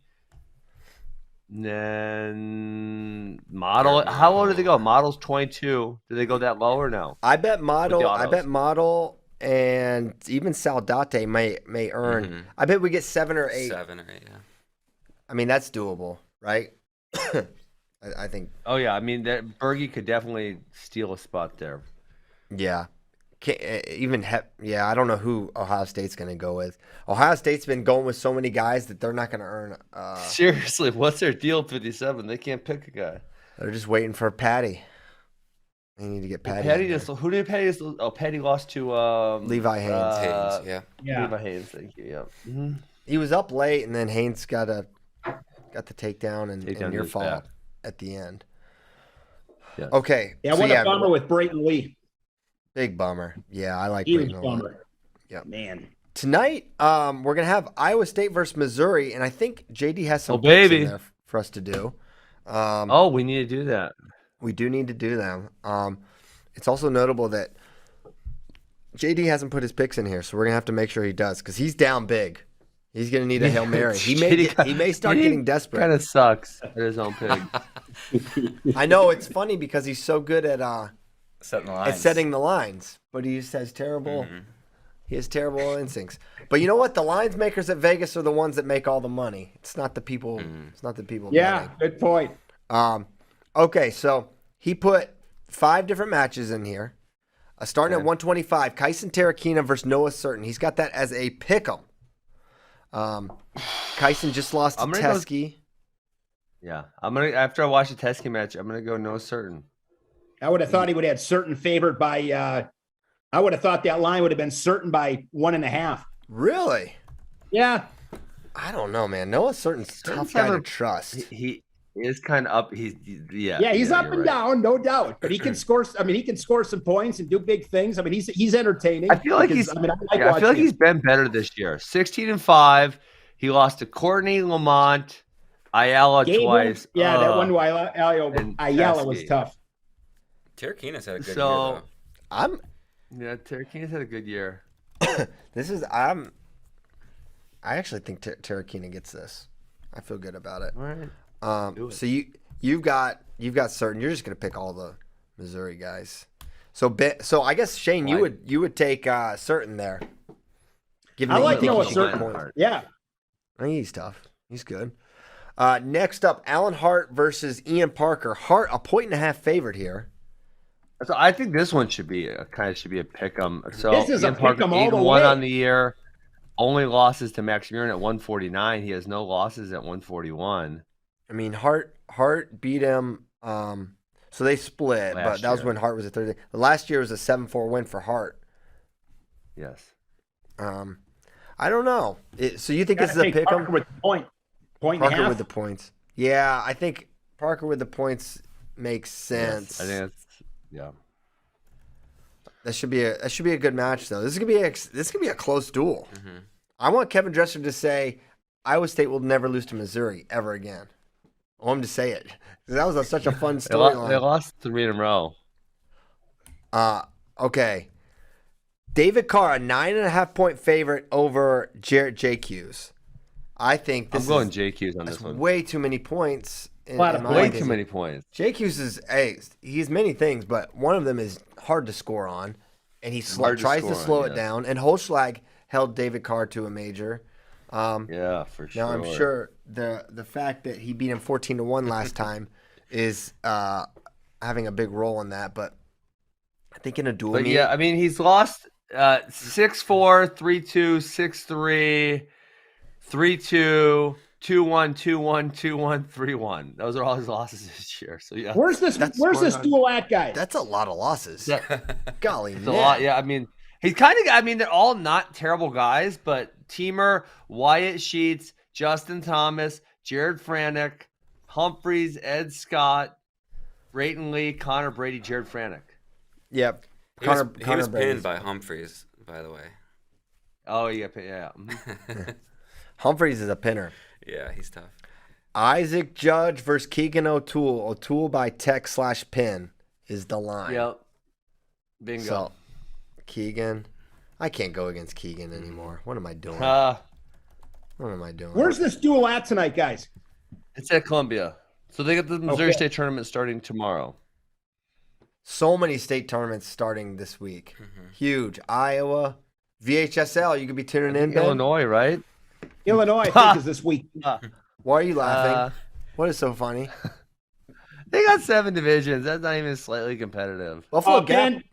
And then Model, how low did they go? Model's 22. Did they go that low or no? I bet Model and even Saldate may earn. Mm-hmm. I bet we get 7 or 8. 7 or 8, yeah. I mean, that's doable, right? I think. Oh yeah, I mean that Berge could definitely steal a spot there. Yeah. I don't know who Ohio State's going to go with. Ohio State's been going with so many guys that they're not going to earn. Seriously, what's their deal at 57? They can't pick a guy. They're just waiting for Patty. They need to get Patty. Who did Patty just? Oh, Patty lost to Levi Haynes. Yeah. Levi Haynes, thank you. Yeah. Mm-hmm. He was up late, and then Haynes got the takedown and near fall at the end. Yeah. Okay. Yeah, what a bummer with Brayton Lee. Big bummer. Yeah, I like Brayton a lot. Yeah, man. Tonight, we're gonna have Iowa State versus Missouri, and I think JD has some picks in there for us to do. We need to do that. We do need to do them. It's also notable that JD hasn't put his picks in here, so we're gonna have to make sure he does because he's down big. He's gonna need a Hail Mary. He may start getting desperate. Kind of sucks at his own pig. I know it's funny because he's so good at setting the lines, but he just has terrible. Mm-hmm. He has terrible instincts. But you know what? The lines makers at Vegas are the ones that make all the money. It's not the people. Mm-hmm. It's not the people. Yeah, good point. Okay, so he put 5 different matches in here. Starting at 125, Kyson Terrakina versus Noah Certain. He's got that as a pick'em. Kyson just lost to Teskey. Yeah, after I watch the Teskey match, I'm gonna go Noah Certain. I would have thought he would have had Certain favored by. I would have thought that line would have been Certain by 1.5. Really? Yeah. I don't know, man. Noah Certain's tough guy to trust. He is kind of up. He's up and down, no doubt. But he can score. I mean, he can score some points and do big things. I mean, he's entertaining. I feel like he's been better this year. 16-5. He lost to Courtney Lamont, Ayala twice. Yeah, that one Ayala was tough. Terekinas had a good year, though. Terekinas had a good year. I actually think Terekina gets this. I feel good about it. All right. So you've got certain. You're just gonna pick all the Missouri guys. So I guess Shane, you would take certain there. I like to know a certain point. Yeah. I think he's tough. He's good. Next up, Alan Hart versus Ian Parker. Hart a 1.5 favorite here. So I think this one should be a pick 'em. So this is Ian a pick 'em all the 8-1 way on the year. Only losses to Max Murin at 149. He has no losses at 141. I mean, Hart beat him. So they split, but that was when Hart was a third. Last year was a 7-4 win for Hart. Yes. I don't know. So you think this is a pick 'em? Parker with the point Parker and a half. with the points. Yeah, I think Parker with the points makes sense. Yes, I think that's That should be a good match though. This is gonna be a close duel. Mm-hmm. I want Kevin Dresser to say Iowa State will never lose to Missouri ever again. I want him to say it. That was such a fun storyline. They lost 3 in a row. Okay. David Carr, a 9.5 point favorite over Jarrett JQs. I think I'm going JQs on this one. Way too many points. Way too many points. JQs he's many things, but one of them is hard to score on, and he tries to slow it down. And Holschlag held David Carr to a major. Yeah, for sure. Now I'm sure the fact that he beat him 14-1 last time is having a big role in that. But I think in a duel, yeah, I mean he's lost 6-4, 3-2, 6-3, 3-2. 2-1, 2-1, 2-1, 3-1. Those are all his losses this year. So yeah. Where's this duel at, guys? That's a lot of losses. Golly, it's a lot. Yeah, I mean, he's kind of. I mean, they're all not terrible guys, but Teamer, Wyatt Sheets, Justin Thomas, Jared Franek, Humphreys, Ed Scott, Brayton Lee, Connor Brady, Jared Franek. Yep. He was pinned by Humphreys, by the way. Oh, yeah. Humphreys is a pinner. Yeah, he's tough. Isaac Judge versus Keegan O'Toole. O'Toole by tech/pin is the line. Yep. Bingo. So, Keegan. I can't go against Keegan anymore. What am I doing? What am I doing? Where's this duel at tonight, guys? It's at Columbia. So they got the Missouri State tournament starting tomorrow. So many state tournaments starting this week. Mm-hmm. Huge. Iowa, VHSL. You could be tuning in, Ben. Illinois, right? Illinois, I think, is this week. Why are you laughing? What is so funny? They got 7 divisions. That's not even slightly competitive. Buffalo Gap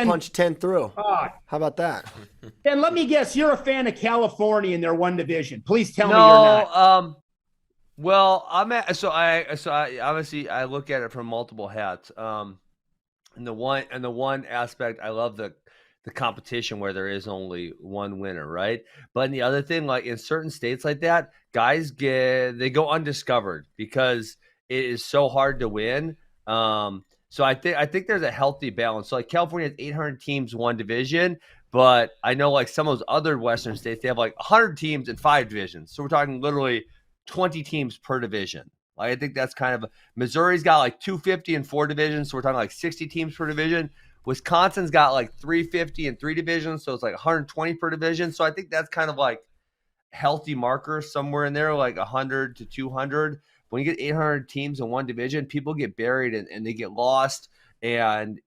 punched 10 through. How about that? Ben, let me guess. You're a fan of California in their one division. Please tell me you're not. Well, I obviously I look at it from multiple hats. And the one aspect, I love the competition where there is only one winner, right? But in the other thing, like in certain states like that, guys they go undiscovered because it is so hard to win. So I think there's a healthy balance. So like California has 800 teams, one division, but I know like some of those other Western states, they have like 100 teams in 5 divisions. So we're talking literally 20 teams per division. Like I think that's kind of Missouri's got like 250 in 4 divisions, so we're talking like 60 teams per division. Wisconsin's got like 350 in 3 divisions, so it's like 120 per division. So I think that's kind of like healthy marker somewhere in there, like 100 to 200. When you get 800 teams in one division, people get buried and they get lost. And,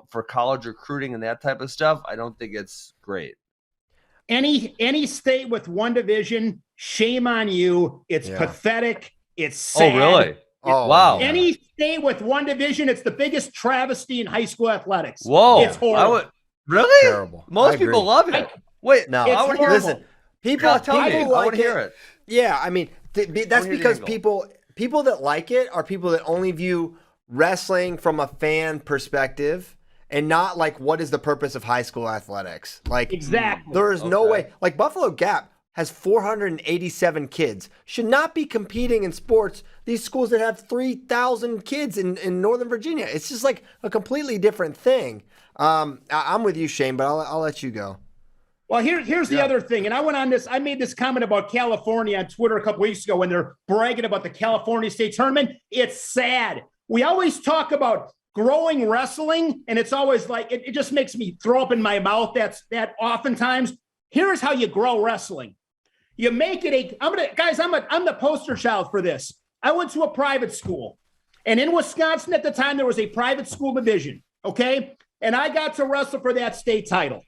for college recruiting and that type of stuff, I don't think it's great. Any state with one division, shame on you. It's pathetic. It's sad. Oh, really? Wow. Any state with one division, it's the biggest travesty in high school athletics. Whoa. It's horrible. Really? Terrible. Most people love it. Wait, no. I want to listen. People I want to hear it. Yeah, I mean, that's because people that like it are people that only view wrestling from a fan perspective and not like what is the purpose of high school athletics. Like exactly. There is no way. Like Buffalo Gap has 487 kids, should not be competing in sports. These schools that have 3,000 kids in Northern Virginia. It's just like a completely different thing. I'm with you, Shane, but I'll let you go. Well, here's the other thing. And I went on this. I made this comment about California on Twitter a couple weeks ago when they're bragging about the California State Tournament. It's sad. We always talk about growing wrestling, and it's always like it just makes me throw up in my mouth. That oftentimes. Here's how you grow wrestling. You make it I'm the poster child for this. I went to a private school, and in Wisconsin at the time, there was a private school division, okay? And I got to wrestle for that state title.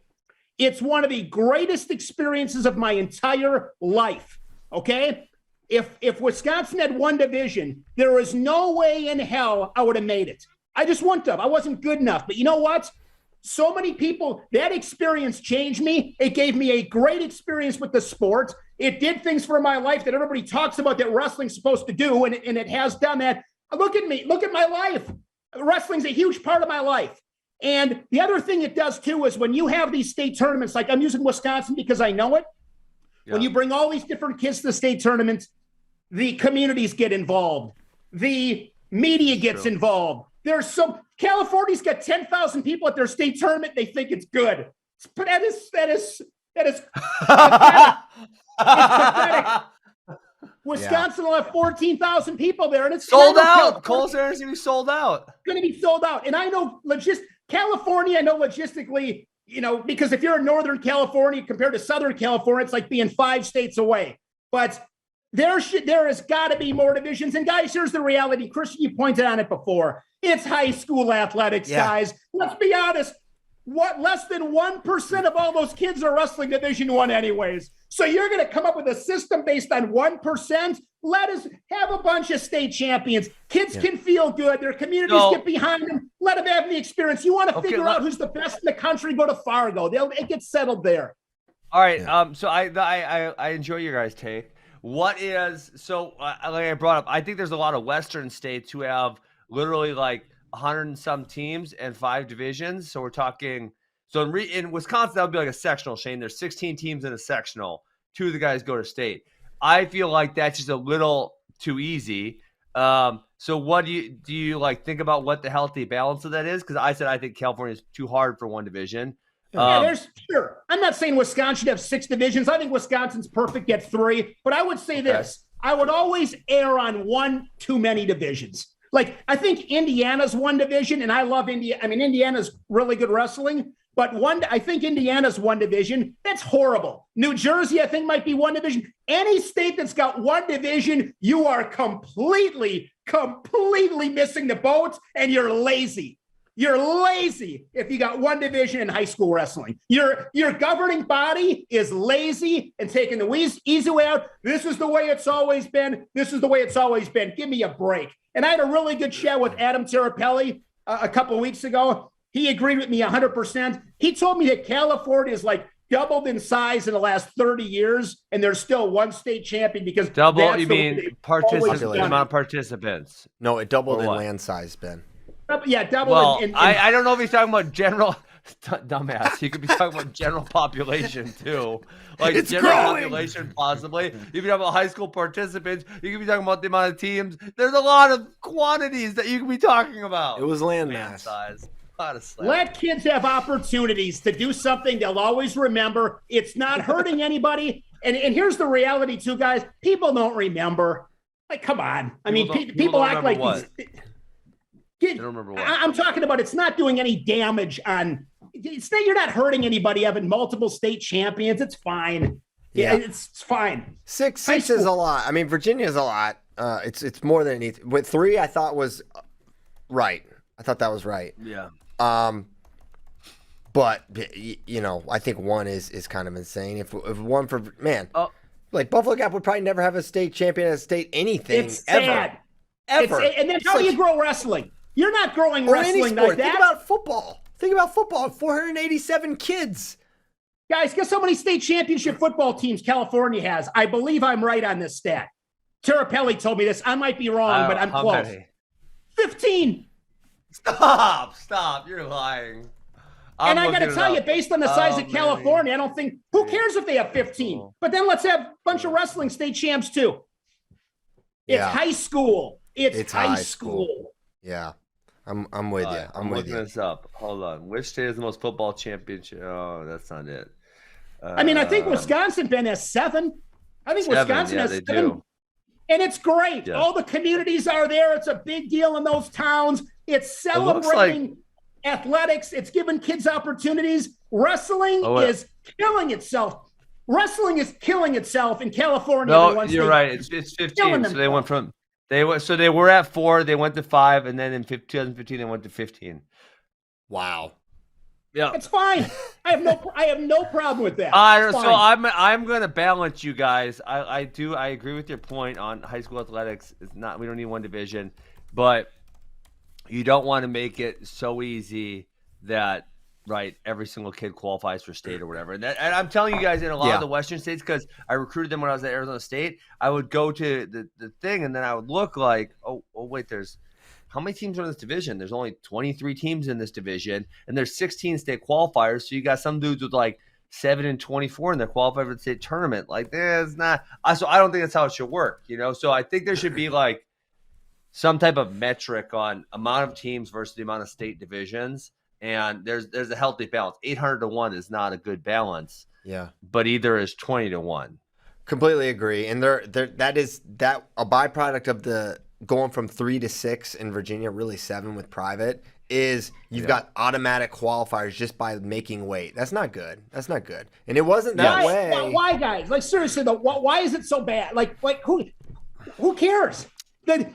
It's one of the greatest experiences of my entire life, okay? If Wisconsin had one division, there is no way in hell I would have made it. I just wouldn't have. I wasn't good enough. But you know what? So many people, that experience changed me. It gave me a great experience with the sport. It did things for my life that everybody talks about that wrestling's supposed to do, and it has done that. Look at me. Look at my life. Wrestling's a huge part of my life. And the other thing it does, too, is when you have these state tournaments, like I'm using Wisconsin because I know it. Yeah. When you bring all these different kids to the state tournaments, the communities get involved. The media gets involved. California's got 10,000 people at their state tournament. They think it's good. But that is pathetic. It's pathetic. Wisconsin will have 14,000 people there, and it's sold out. Cole Center's going to be sold out. Going to be sold out. And I know California, I know logistically, because if you're in Northern California compared to Southern California, it's like being 5 states away. But there has got to be more divisions. And guys, here's the reality. Christian, you pointed on it before. It's high school athletics, guys. Let's be honest. Less than 1% of all those kids are wrestling Division I anyways. So you're going to come up with a system based on 1%? Let us have a bunch of state champions. Kids can feel good. Their communities get behind them. Let them have the experience. You want to figure out who's the best in the country, go to Fargo. It gets settled there. All right. So I enjoy your guys' take. Like I brought up, I think there's a lot of Western states who have literally like 100 and some teams and 5 divisions. So we're talking, in Wisconsin, that would be like a sectional, Shane. There's 16 teams in a sectional. 2 of the guys go to state. I feel like that's just a little too easy. So what do you like think about what the healthy balance of that is? Because I think California is too hard for one division. Sure. I'm not saying Wisconsin should have 6 divisions. I think Wisconsin's perfect at 3. But I would say this. I would always err on 1 too many divisions. Like, I think Indiana's 1 division, and I love Indiana. I mean, Indiana's really good wrestling. But I think Indiana's 1 division. That's horrible. New Jersey, I think, might be 1 division. Any state that's got 1 division, you are completely missing the boat, and you're lazy. You're lazy if you got 1 division in high school wrestling. Your governing body is lazy and taking the easy way out. This is the way it's always been. This is the way it's always been. Give me a break. And I had a really good chat with Adam Terapelli a couple of weeks ago. He agreed with me 100%. He told me that California is like doubled in size in the last 30 years, and there's still 1 state champion because double. You mean amount of participants? No, it doubled in land size, Ben. Yeah, double. Well, I don't know if he's talking about general. Dumbass. He could be talking about general population too, like it's general population possibly. You could be talking about high school participants. You could be talking about the amount of teams. There's a lot of quantities that you could be talking about. It was land mass size. Let kids have opportunities to do something they'll always remember. It's not hurting anybody. And here's the reality too, guys. People don't remember. Like, come on. I mean, people act like I don't remember what. I'm talking about it's not doing any damage on. You're not hurting anybody having multiple state champions. It's fine. Yeah, it's fine. 6 is a lot. I mean, Virginia is a lot. It's more than it needs. With 3, I thought was right. I thought that was right. Yeah. But I think 1 is kind of insane. If 1 for like Buffalo Gap would probably never have a state champion at a state anything it's ever. Sad. Ever. And then how do you grow wrestling? You're not growing wrestling like that. Think about football. 487 kids. Guys, guess how many state championship football teams California has? I believe I'm right on this stat. Terapelli told me this. I might be wrong, but I'm close. Many? 15. Stop. You're lying. And I got to tell you, based on the size of California, I don't think, who cares if they have 15? But then let's have a bunch of wrestling state champs too. It's high school. It's high school. Yeah. I'm with you. I'm looking this up. Hold on. Which state has the most football championship? Oh, that's not it. I mean, I think Wisconsin has 7. I think Wisconsin has 7. Do. And it's great. Yeah. All the communities are there. It's a big deal in those towns. It's celebrating athletics. It's giving kids opportunities. Wrestling is killing itself. Wrestling is killing itself in California. No, you're right. It's 15. So they went from they were at 4. They went to 5, and then in 2015 they went to 15. Wow. Yeah, it's fine. I have no problem with that. So I'm gonna balance you guys. I agree with your point on high school athletics. It's not, we don't need one division, but you don't want to make it so easy that every single kid qualifies for state or whatever. And I'm telling you guys, in a lot of the Western states, because I recruited them when I was at Arizona State, I would go to the thing, and then I would look like, oh wait, there's how many teams are in this division? There's only 23 teams in this division, and there's 16 state qualifiers. So you got some dudes with 7 and 24, and they're qualified for the state tournament. It's not. So I don't think that's how it should work, So I think there should be some type of metric on amount of teams versus the amount of state divisions, and there's a healthy balance. 800-1 is not a good balance. Yeah, but either is 20-1. Completely agree, and that is a byproduct of the going from 3 to 6 in Virginia, really 7 with private, is you've got automatic qualifiers just by making weight. That's not good. And it wasn't that way. Why, guys? Seriously though, why is it so bad? Who cares? The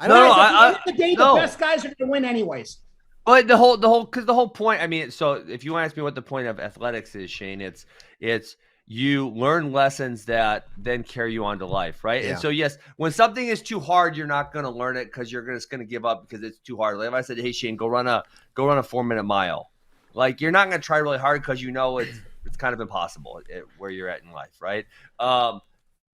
best guys are going to win anyways. But the whole point. I mean, so if you ask me what the point of athletics is, Shane, it's you learn lessons that then carry you on to life, right? Yeah. And so, yes, when something is too hard, you're not going to learn it because you're just going to give up because it's too hard. Like if I said, hey, Shane, go run a 4-minute mile. You're not going to try really hard because it's kind of impossible where you're at in life, right?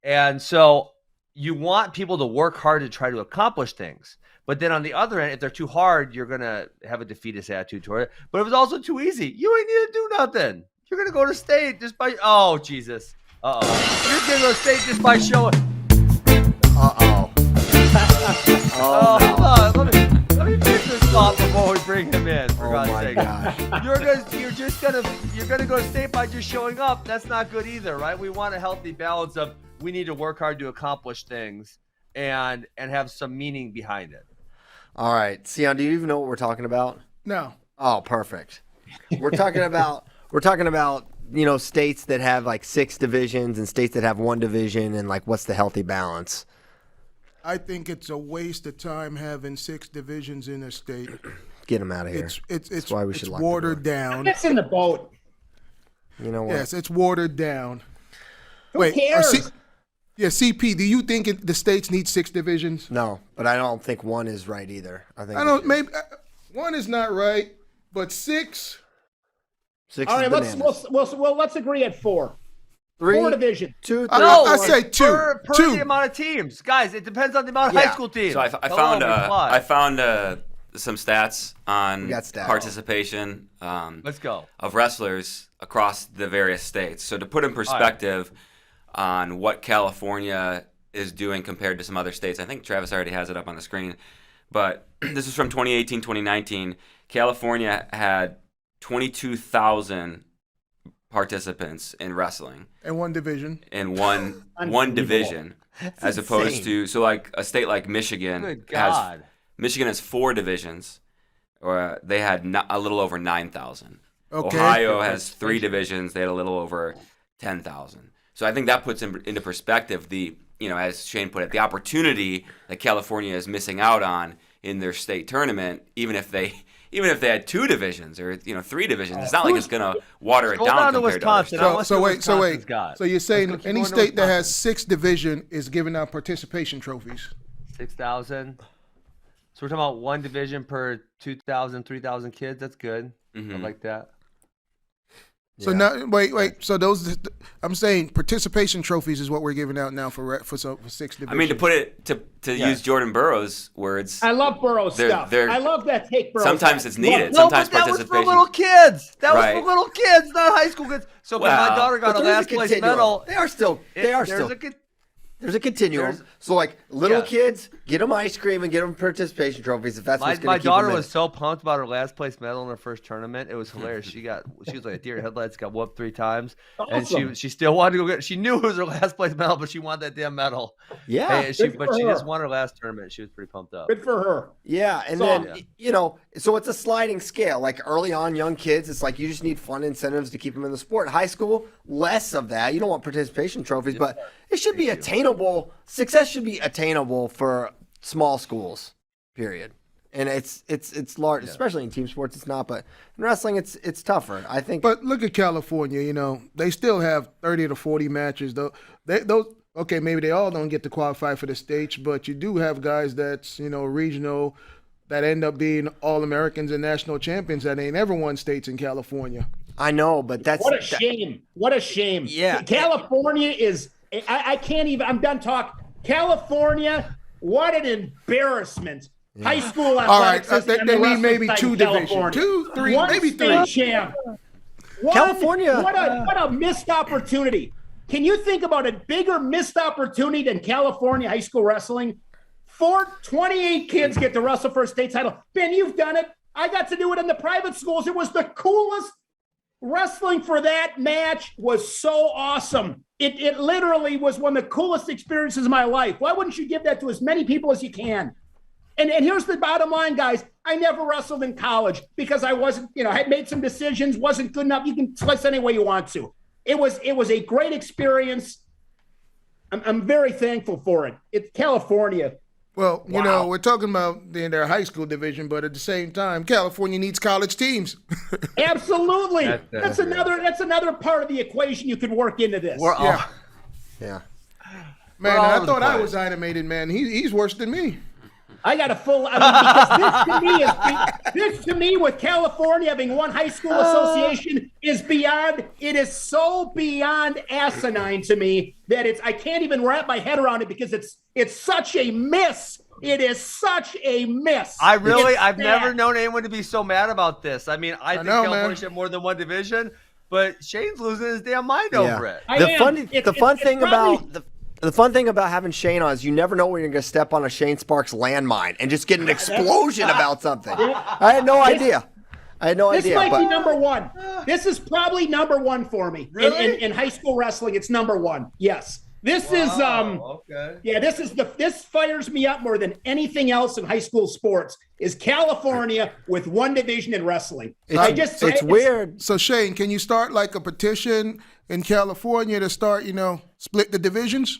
And so you want people to work hard to try to accomplish things. But then on the other end, if they're too hard, you're going to have a defeatist attitude toward it. But if it's also too easy, you ain't need to do nothing. You're going to go to state just by – oh, Jesus. Uh-oh. You're going to go to state just by showing – Uh-oh. Hold on. Let me finish this thought before we bring him in, for God's sake. Gosh. You're going to go to state by just showing up. That's not good either, right? We want a healthy balance of we need to work hard to accomplish things and have some meaning behind it. All right. Sion, do you even know what we're talking about? No. Oh, perfect. We're talking about states that have 6 divisions and states that have 1 division and what's the healthy balance. I think it's a waste of time having 6 divisions in a state. Get them out of here. It's why we should lock watered down. It's in the boat. You know what? Yes, it's watered down. Who cares? CP, do you think the states need 6 divisions? No, but I don't think 1 is right either. Maybe 1 is not right, but 6. 6 All right, bananas. let's agree at 4. 3, 4 divisions. 2, 3. I say 2. Per 2. the amount of teams, guys. It depends on the amount of high school teams. So I found some stats on participation. Let's go of wrestlers across the various states. So to put in perspective on what California is doing compared to some other states, I think Travis already has it up on the screen. But this is from 2018-2019. California had 22,000 participants in wrestling. In 1 division. In one division. As opposed to, a state like Michigan. Michigan has 4 divisions. Or they had a little over 9,000. Okay. Ohio has 3 divisions. They had a little over 10,000. So I think that puts into perspective as Shane put it, the opportunity that California is missing out on in their state tournament, even if they had 2 divisions or 3 divisions. It's not like it's going to water it down compared to others. So wait. So you're saying any state that has 6 division is giving out participation trophies? 6,000. So we're talking about 1 division per 2,000, 3,000 kids. That's good. Mm-hmm. I like that. So now, wait. So those, I'm saying, participation trophies is what we're giving out now for 6 divisions. I mean, to put it to use Jordan Burroughs' words. I love Burroughs stuff. I love that take Burroughs. Sometimes it's needed. No, sometimes but that participation. was for little kids. That was Right. for little kids, not high school kids. So when my daughter got a last place medal, They are still. There's a continuum. So, like, little kids, get them ice cream and get them participation trophies if that's what's going to keep them my daughter in. was so pumped about her last place medal in her first tournament. It was hilarious. She was like a deer in headlights, got whooped 3 times. Awesome. And she still wanted to go get, she knew it was her last place medal, but she wanted that damn medal. Yeah. Hey, she just won her last tournament. She was pretty pumped up. Good for her. Yeah, and then, so it's a sliding scale. Like, early on, young kids, it's like you just need fun incentives to keep them in the sport. High school, less of that. You don't want participation trophies, but it should be attainable. Success should be attainable for small schools, period. And it's large, especially in team sports. It's not, but in wrestling, it's tougher. I think. But look at California. They still have 30 to 40 matches. Though maybe they all don't get to qualify for the states, but you do have guys that's regional that end up being All-Americans and national champions that ain't ever won states in California. I know, but that's what a shame. What a shame. Yeah, California is. I can't even. I'm done talking. California. What an embarrassment. Yeah. High school athletics. All right, they need maybe 2 divisions. 2, 3, maybe 3. Champ. California. What a missed opportunity. Can you think about a bigger missed opportunity than California high school wrestling? 28 kids get to wrestle for a state title. Ben, you've done it. I got to do it in the private schools. It was the coolest. Wrestling for that match was so awesome. It literally was one of the coolest experiences of my life. Why wouldn't you give that to as many people as you can? And here's the bottom line, guys. I never wrestled in college because I wasn't, I had made some decisions, wasn't good enough. You can slice any way you want to. It was a great experience. I'm very thankful for it. It's California. Well, we're talking about their high school division, but at the same time, California needs college teams. Absolutely. That's another part of the equation you could work into this. Yeah. Man, I thought I was animated, man. He's worse than me. I got a full. Because this to me with California having one high school association is beyond. It is so beyond asinine to me that I can't even wrap my head around it because it's such a miss. It is such a miss. I've never known anyone to be so mad about this. I mean, I think California should have more than one division, but Shane's losing his damn mind over it. The fun thing about having Shane on is you never know when you're going to step on a Shane Sparks landmine and just get an explosion about something. I had no idea. This might be number one. This is probably number one for me. Really? In high school wrestling, it's number one. Yes. This fires me up more than anything else in high school sports is California with one division in wrestling. It's weird. So Shane, can you start like a petition in California to start, split the divisions?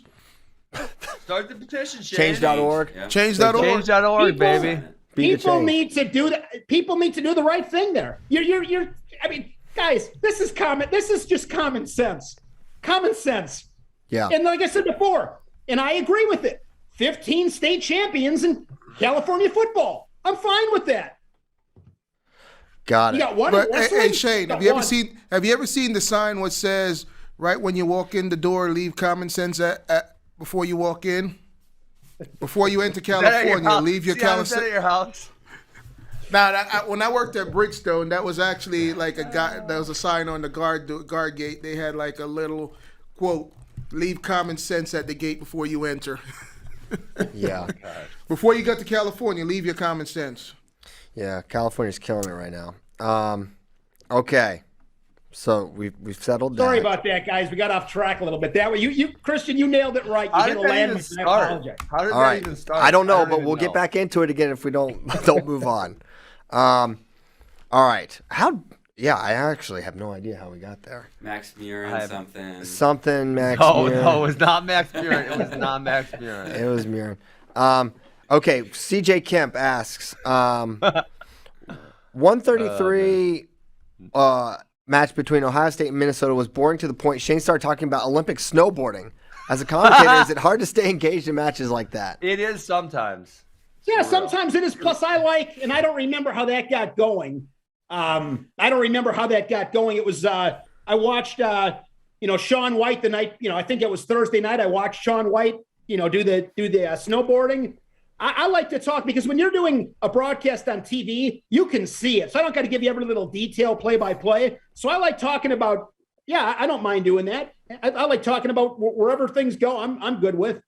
Start the petition, Shane. Change.org. Yeah. Change.org. Change.org, baby. People need to do that. People need to do the right thing there. I mean, guys, this is just common sense. Common sense. Yeah. And like I said before, and I agree with it. 15 state champions in California football. I'm fine with that. Got it. You got one. But, hey Shane, have you ever seen the sign which says right when you walk in the door, leave common sense before you walk in? Before you enter California, leave your common sense. At your house. Now, when I worked at Bridgestone, that was actually like a guy. There was a sign on the guard gate. They had like a little quote: "Leave common sense at the gate before you enter." Yeah. Before you get to California, leave your common sense. Yeah, California's killing it right now. Okay. So we've settled down. Sorry about that, guys. We got off track a little bit. That way, you Christian, you nailed it right. You hit a landmine. I apologize. How did that even start? I don't know, but we'll get back into it again if we don't move on. All right. I actually have no idea how we got there. Max Murin, something. Something Max Murin. No, it was not Max Murin. It was not Max Murin. It was Murin. Okay, CJ Kemp asks, 133 match between Ohio State and Minnesota was boring to the point Shane started talking about Olympic snowboarding. As a commentator, is it hard to stay engaged in matches like that? It is sometimes. Yeah, sometimes it is. Plus, and I don't remember how that got going. It was I watched, Shaun White the night, I think it was Thursday night. I watched Shaun White, do the snowboarding. I like to talk because when you're doing a broadcast on TV, you can see it. So I don't got to give you every little detail play by play. So I like talking about, I don't mind doing that. I like talking about wherever things go. I'm good with.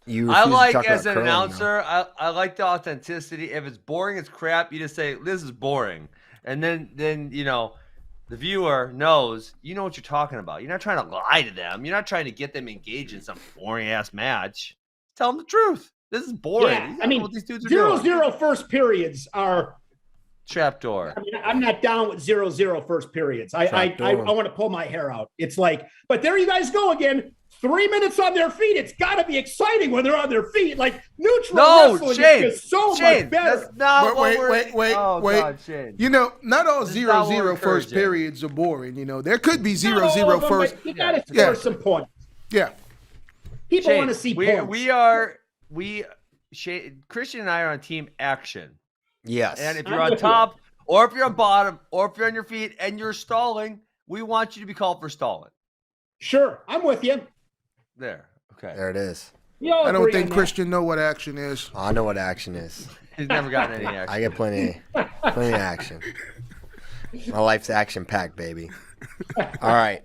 I like as an announcer, I like the authenticity. If it's boring as crap, you just say, this is boring. And then the viewer knows, you know what you're talking about. You're not trying to lie to them. You're not trying to get them engaged in some boring ass match. Tell them the truth. This is boring. Yeah, I mean, what these dudes are 0-0 first periods are trapdoor. I mean, I'm not down with 0-0 first periods. I want to pull my hair out. It's like, but there you guys go again. 3 minutes on their feet. It's got to be exciting when they're on their feet. Like neutral wrestling is so much better. That's not wait. God, Shane. Not all 0-0 first periods are boring. There could be 0-0 first. You got to score some points. Yeah. People want to see points. Christian and I are on team action. Yes. And if you're on top, or if you're on bottom, or if you're on your feet and you're stalling, we want you to be called for stalling. Sure, I'm with you. There. Okay. There it is. I don't think Christian know what action is. I know what action is. He's never gotten any action. I get plenty of action. My life's action-packed, baby. All right.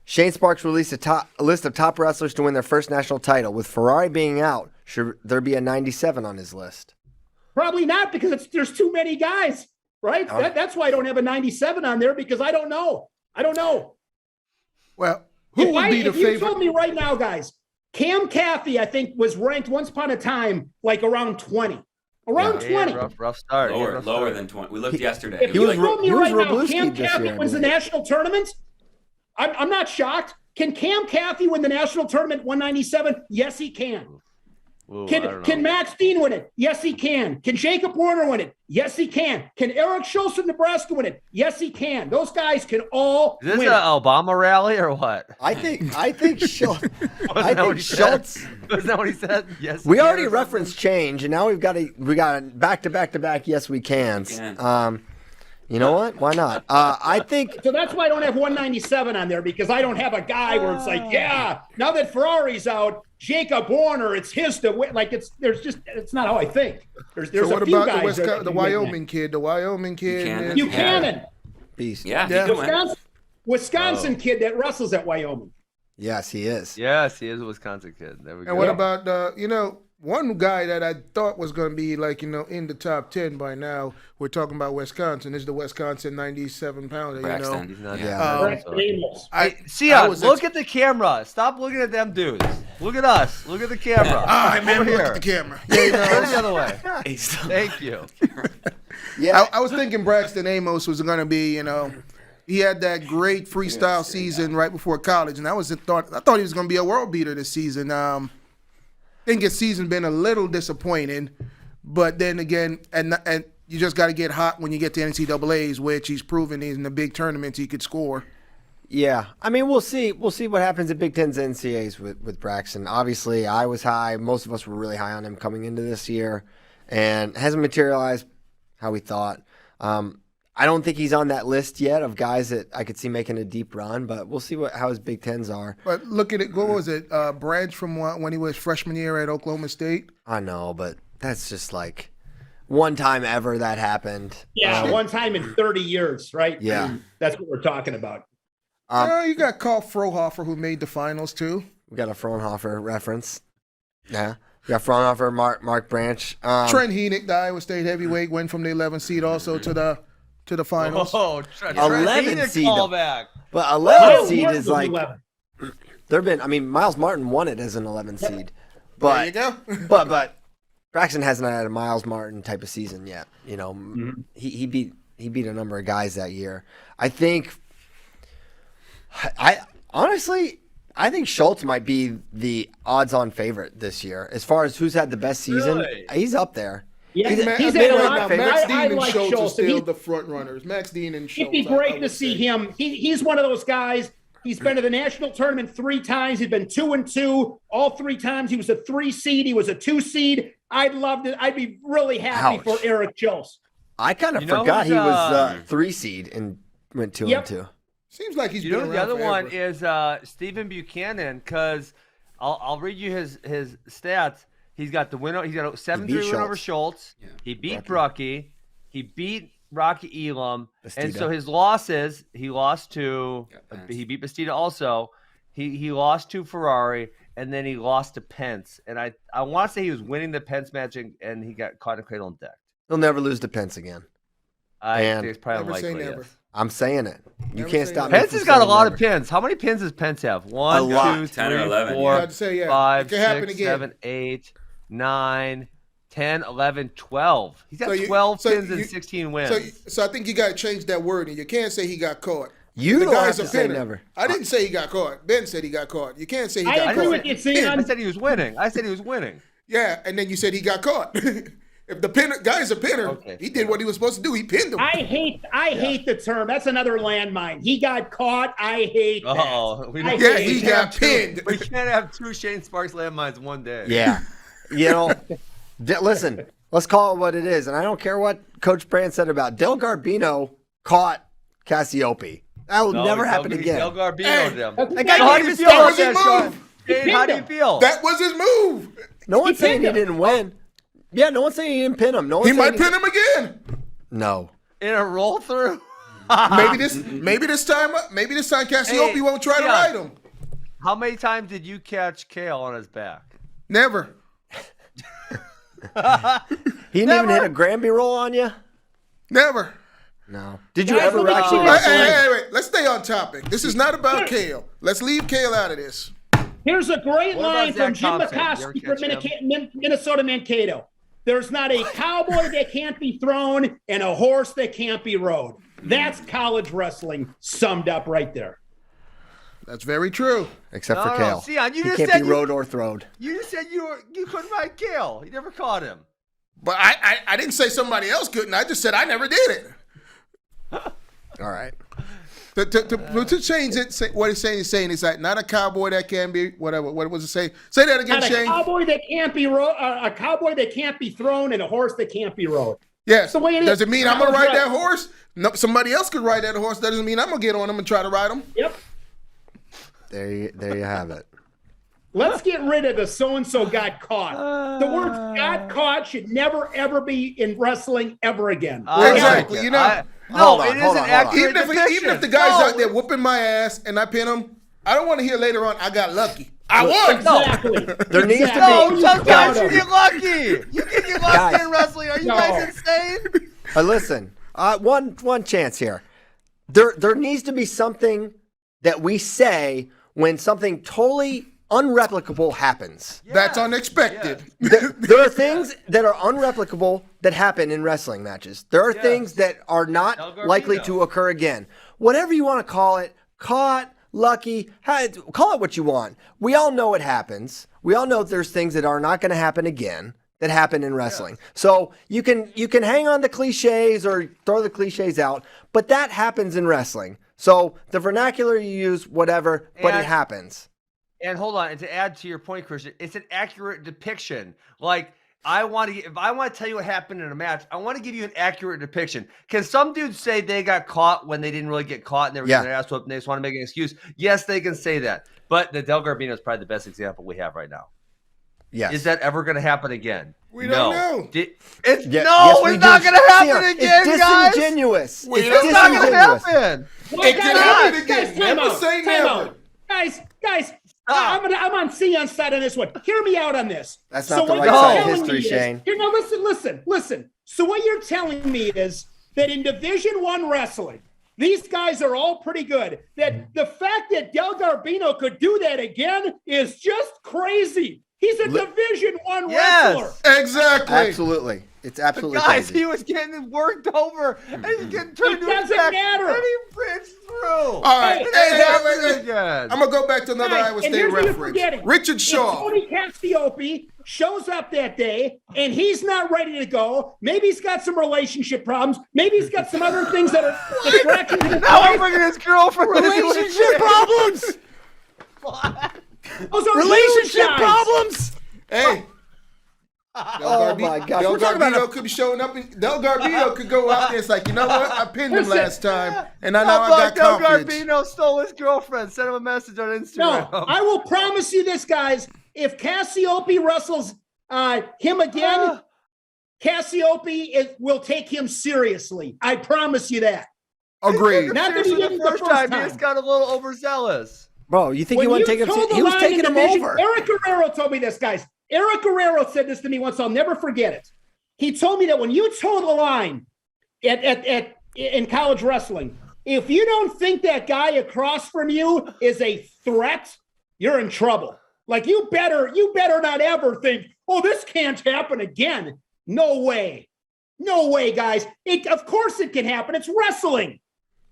Shane Sparks released a list of top wrestlers to win their first national title. With Ferrari being out, should there be a 97 on his list? Probably not, because there's too many guys, right? That's why I don't have a 97 on there, because I don't know. Well, who would be the favorite? You told me right now, guys, Cam Caffey, I think, was ranked once upon a time like around 20. Around 20. Rough start. Lower than 20. We looked yesterday. If you told me right now Cam Caffey wins the national tournament, I'm not shocked. Can Cam Caffey win the national tournament 197? Yes, he can. Ooh, can Max Dean win it? Yes, he can. Can Jacob Warner win it? Yes, he can. Can Eric Schultz of Nebraska win it? Yes, he can. Those guys can all win. Is this an Obama rally or what? I think Schultz. Isn't that what he said? Yes. We already referenced change, and now we got back to back. Yes, we can. You know what? Why not? I think so. That's why I don't have 197 on there, because I don't have a guy where it's like, now that Ferrari's out, Jacob Warner, it's his to win. Like it's not how I think. There's so what a few about guys the Wyoming kid? The Wyoming kid, Buchanan, beast. Yeah, Wisconsin kid that wrestles at Wyoming. Yes, he is. Yes, he is a Wisconsin kid. There we go. And what about one guy that I thought was going to be in the top 10 by now? We're talking about Wisconsin. Is the Wisconsin 97 pounder? Braxton. He's not look at the camera. Stop looking at them dudes. Look at us. Look at the camera. All right, man. Look at the camera. Turn the other way. Thank you. I was thinking Braxton Amos was going to be, he had that great freestyle season right before college, and I thought he was going to be a world beater this season. I think his season been a little disappointing, but then again, and you just got to get hot when you get to NCAAs, which he's proven in the big tournaments he could score. Yeah, I mean, we'll see. We'll see what happens at Big Ten's NCAAs with Braxton. Obviously, I was high. Most of us were really high on him coming into this year, and hasn't materialized how we thought. I don't think he's on that list yet of guys that I could see making a deep run, but we'll see how his Big Tens are. But look at it. What was it? Branch from when he was freshman year at Oklahoma State? I know, but that's just like one time ever that happened. Yeah, one time in 30 years, right? Yeah. That's what we're talking about. You got Carl Frohofer, who made the finals, too. We got a Fraunhofer reference. Yeah. We got Fraunhofer, Mark Branch. Trent Heenick, the Iowa State heavyweight, went from the 11th seed also to the finals. Oh, 11 seed. Callback. But 11 seed is like, Miles Martin won it as an 11 seed. But, there you go. but Braxton hasn't had a Miles Martin type of season yet. He beat a number of guys that year. I think Schultz might be the odds-on favorite this year as far as who's had the best season. Really? He's up there. Yeah, he's right now. Max Dean and like Schultz are still and the front runners. Max Dean and Schultz. It'd be great to see him. He's one of those guys. He's been to the national tournament 3 times. He's been 2-2 all 3 times. He was a 3 seed. He was a 2 seed. I'd love to. I'd be really happy for Eric Schultz. I kind of forgot he was 3 seed in went 2-2. Seems like he's You been know, around the other forever. one is Stephen Buchanan, because I'll read you his stats. He's got the winner. He's got a 7-3 win over Schultz. Yeah. He beat Brucky. He beat Rocky Elam. Bastida. And so his losses, he lost to he beat Bastida also. He lost to Ferrari, and then he lost to Pence. And I want to say he was winning the Pence match, and he got caught in cradle and deck. He'll never lose to Pence again. I think it's probably never say unlikely. never. Yes. I'm saying it. You Never can't say stop never. me. Pence has got a lot of pins. How many pins does Pence have? 1, A lot. 2, 10 or 3, 11, 4, I'd say, yeah. 5, It can happen 6, again. 7, 8, 9, 10, 11, 12. He's got So you- 12 so pins you- and 16 wins. So I think you got to change that wording. You can't say he got caught. You The don't have guy's to a say pinner. never. I didn't say he got caught. Ben said he got caught. You can't say he I got agree caught. with you, I Sion. said he was winning. Yeah, and then you said he got caught. If the pinner guy's a pinner, Okay. he did what he was supposed to do. He pinned him. I hate the term. That's another landmine. He got caught. I hate that. Oh, we don't- Yeah, hate he it. got pinned. We can't have 2 Shane Sparks landmines one day. Yeah. You know, listen, let's call it what it is. And I don't care what Coach Brand said about Del Garbino caught Cassiope. That will never happen again. Del Garbino Hey, them. that's Hey, right. how do you feel That about was his that, Sean? move. Shane, how do you feel? That was his move. No one's saying he pinned him. didn't win. Yeah, no one's saying he didn't pin him. No one's He saying might pin him again. No. In a roll through? Maybe this time Cassiope Hey, won't try to yeah. ride him. How many times did you catch Kale on his back? Never. He didn't even hit a Granby roll on you? Never. No. Did you Guys, ever let me actually tell you wrestle? Hey, wait. Let's stay on topic. This is not about Kale. Let's leave Kale out of this. Here's a great What about line from Zach Jim Thompson? McCoskey You ever from catch Minnesota Mankato. There's not a cowboy that can't be thrown and a horse that can't be rode. That's college wrestling summed up right there. That's very true. Except for No, Kale. Sion, you he just can't said be you- rode or throwed. You just said you couldn't ride Kale. You never caught him. But I didn't say somebody else couldn't. I just said I never did it. All right. To change it, what he's saying is like not a cowboy that can be whatever. What was it say? Say that again, Not a Shane. cowboy that can't be a cowboy that can't be thrown and a horse that can't be rode. Yes. the way it is. Does it mean I'm gonna College ride that wrestling. horse? No, somebody else could ride that horse. That doesn't mean I'm gonna get on him and try to ride him. Yep. There you have it. Let's get rid of the so-and-so got caught. The word got caught should never, ever be in wrestling ever again. Exactly. You know, Hold on, it hold isn't on. accurate. even if the guy's out there whooping my ass and I pin him, I don't want to hear later on I got lucky. I won. Exactly. There needs to be- No, Exactly. sometimes you Got get him. lucky. You can get lucky Guys. in wrestling. Are you No. guys insane? Listen, one chance here. There needs to be something that we say when something totally unreplicable happens. That's unexpected. There are things that are unreplicable that happen in wrestling matches. There are things that are El not Garbino. likely to occur again. Whatever you want to call it, caught, lucky, call it what you want. We all know it happens. We all know there's things that are not going to happen again that happen in wrestling. So you can hang on the cliches or throw the cliches out, but that happens in wrestling. So the vernacular you use, whatever, but it And- happens. And hold on, and to add to your point, Christian, it's an accurate depiction. Like if I want to tell you what happened in a match, I want to give you an accurate depiction. Can some dudes say they got caught when they didn't really get caught and they were getting their ass whooped and they just want to make an excuse? Yes, they can say that. But the Del Garbino is probably the best example we have right now. Yes. Is that ever going to happen again? We don't know. It's Yes, no, we it's not do. going to happen Sion, again, it's guys. disingenuous. We It's don't- It's not going to disingenuous. happen. Well, It can happen again. time Never out, say time never. out. Guys, I'm on Sion's side on this one. Hear me out on this. That's not the what right you're side of telling history, me is- Shane. Here, now listen. So what you're telling me is that in Division I wrestling, these guys are all pretty good. That the fact that Del Garbino could do that again is just crazy. He's a Division I wrestler. Exactly. Absolutely. It's absolutely Guys, crazy. he was getting worked over and he's getting turned It to his doesn't back, matter. and he bridged through. All right. Hey, Hey, Again. I'm gonna go back to another Guys, Iowa and State here's what you're reference. forgetting. Richard If Shaw. Tony Cassiope shows up that day and he's not ready to go, maybe he's got some relationship problems. Maybe he's got some other things that are distractions. in his Now I'm life. bringing his girlfriend. Relationship problems. Those are Relationship guys. problems. Hey. Oh my my gosh. Del We're talking about Garbino could be showing up. Del Garbino could go out there. It's like, you know what? I pinned him last time, and I got Del confidence. Garbino stole his girlfriend. Send him a message on Instagram. No, I will promise you this, guys. If Cassiope wrestles him again, Cassiope will take him seriously. I promise you that. Agreed. Not that he didn't the first time. He just got a little overzealous. Bro, you think he wouldn't take him? He was taking him over. Eric Guerrero told me this, guys. Eric Guerrero said this to me once. I'll never forget it. He told me that when you toe the line in college wrestling, if you don't think that guy across from you is a threat, you're in trouble. Like you better not ever think, oh, this can't happen again. No way. No way, guys. Of course it can happen. It's wrestling.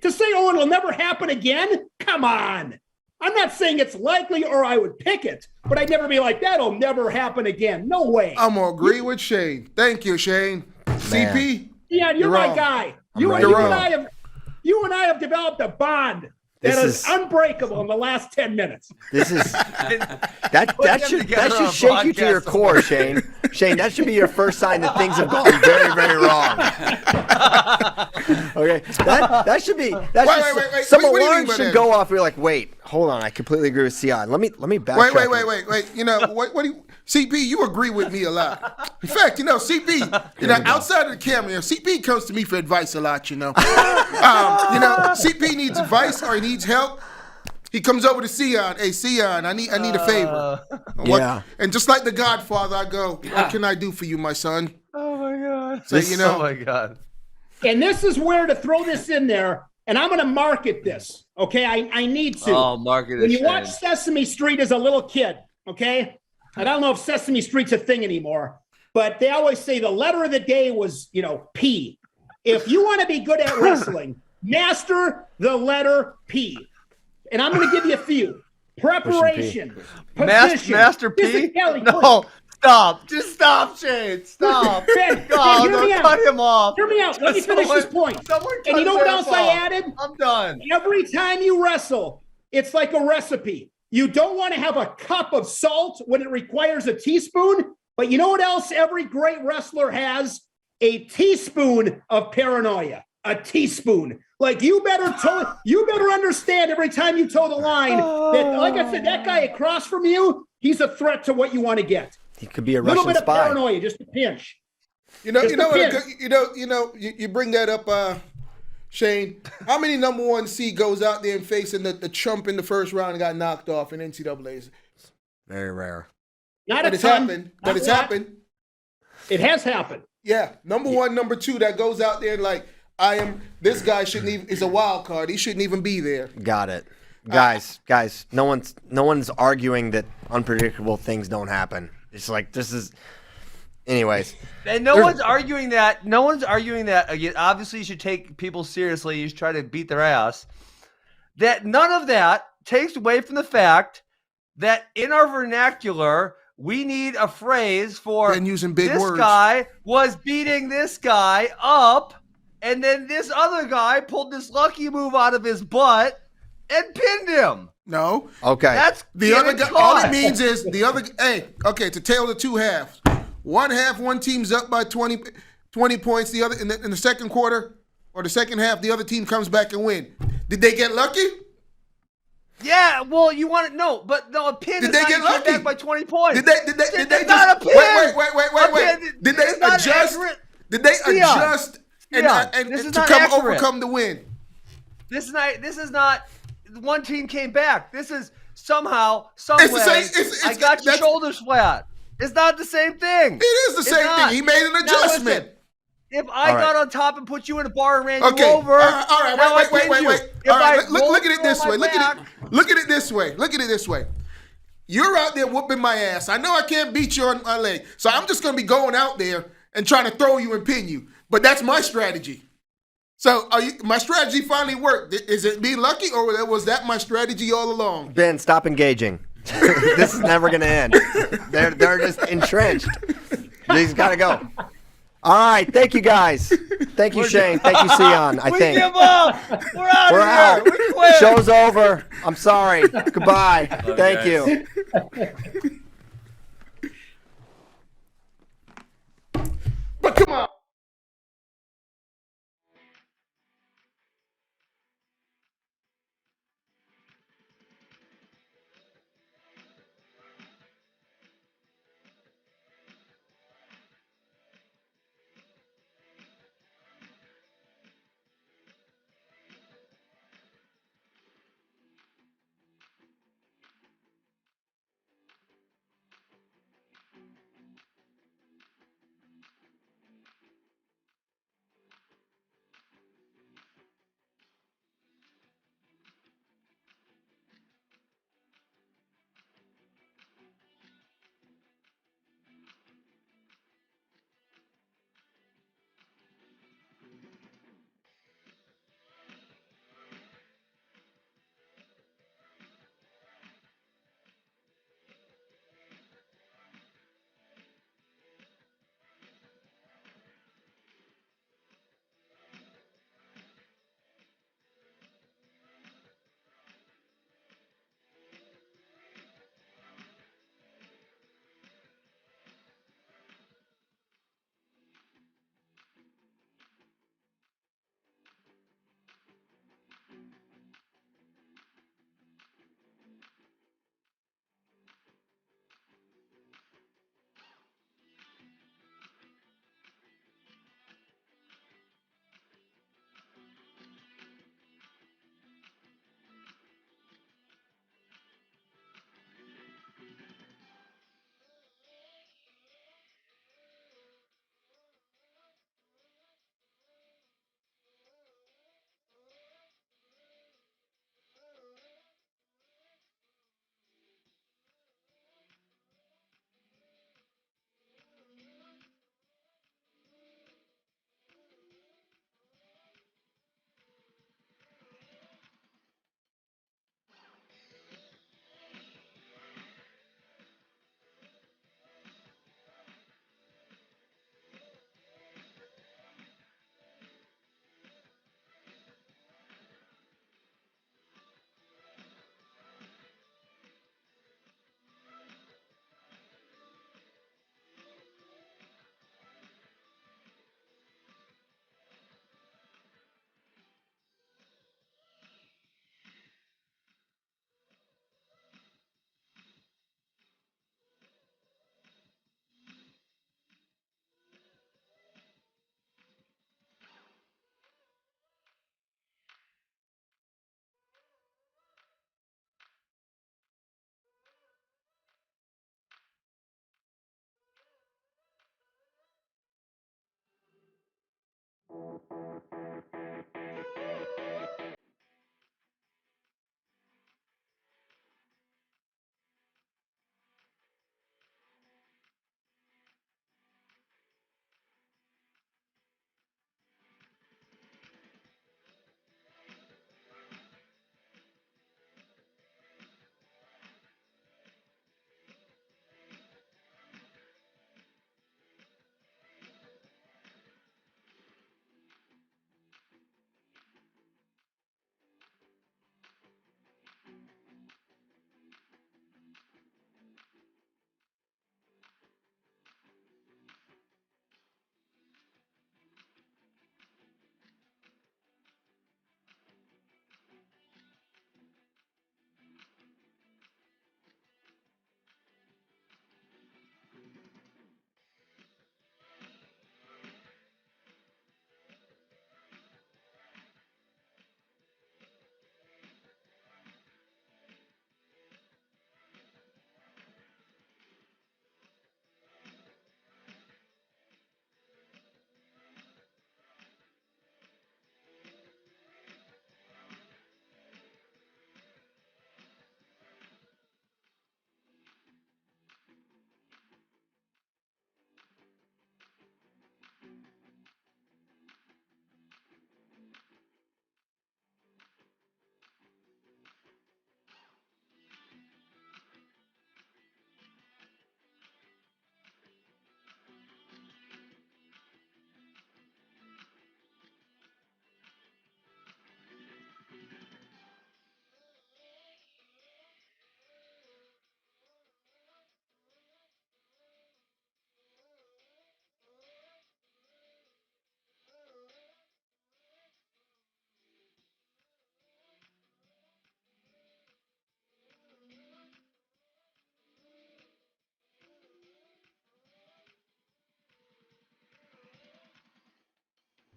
To say, oh, it'll never happen again? Come on. I'm not saying it's likely or I would pick it, but I'd never be like, that'll never happen again. No way. I'm going to agree with Shane. Thank you, Shane. Man. CP? Yeah, you're my guy. You and I have developed a bond that is unbreakable in the last 10 minutes. This is that should shake you to your core, Shane. Shane, that should be your first sign that things have gone very, very wrong. Okay, that should be. Wait. Some alarm should go off. You're like, wait, hold on. I completely agree with Sion. Let me backtrack. Wait. You know what do you? CP, you agree with me a lot. In fact, CP, outside of the camera, CP comes to me for advice a lot, CP needs advice or he needs help. He comes over to Sion. Hey, Sion, I need a favor. Yeah. And just like the Godfather, I go, what can I do for you, my son? Oh, my God. So, Oh, my God. And this is where to throw this in there, and I'm going to market this, okay? I need to. Oh, market it. When you watch Sesame Street as a little kid, okay? And I don't know if Sesame Street's a thing anymore, but they always say the letter of the day was, P. If you want to be good at wrestling, master the letter P. And I'm going to give you a few. Preparation. Position. Master P? No. Stop. Just stop, Shane. Stop. Ben, God, don't cut him off. Hear me out. Let me finish this point. And you know what else I added? I'm done. Every time you wrestle, it's like a recipe. You don't want to have a cup of salt when it requires a teaspoon, but you know what else every great wrestler has? A teaspoon of paranoia. A teaspoon. Like you better understand every time you toe the line that, like I said, that guy across from you, he's a threat to what you want to get. He could be a Russian spy. A little bit of paranoia, just a pinch. You bring that up, Shane. How many number one seed goes out there and facing the chump in the first round and got knocked off in NCAAs? Very rare. But it's happened. It has happened. Yeah, number one, number two that goes out there like this guy shouldn't even is a wild card. He shouldn't even be there. Got it. Guys, no one's arguing that unpredictable things don't happen. It's like this is anyways. And no one's arguing that. Again, obviously you should take people seriously. You should try to beat their ass. That none of that takes away from the fact that in our vernacular, we need a phrase for using big this words. Guy was beating this guy up, and then this other guy pulled this lucky move out of his butt and pinned him. No. Okay. That's the other guy. All it means is the other. Hey, okay. To tell the two halves. One half, one team's up by 20 points. The other in the second quarter or the second half, the other team comes back and win. Did they get lucky? Yeah. Well, you want to know, but no, a pin. Did they get lucky? Back by 20 points. Did they just not a pin. Wait. Did they adjust? Did they adjust and to overcome the win? This is not. One team came back. This is somehow, some way. I got your shoulders flat. It's not the same thing. It is the same thing. He made an adjustment. Now listen, if I got on top and put you in a bar and ran you over, all right, wait. All right, look at it this way. Look at it this way. You're out there whooping my ass. I know I can't beat you on my leg, so I'm just gonna be going out there and trying to throw you and pin you. But that's my strategy. So my strategy finally worked. Is it be lucky, or was that my strategy all along? Ben, stop engaging. This is never going to end. They're just entrenched. He's got to go. All right, thank you guys. Thank you, Shane. Thank you, Sion. I think. We give up. We're out We're of out. here. We quit. Show's over. I'm sorry. Goodbye. Thank you. Come on.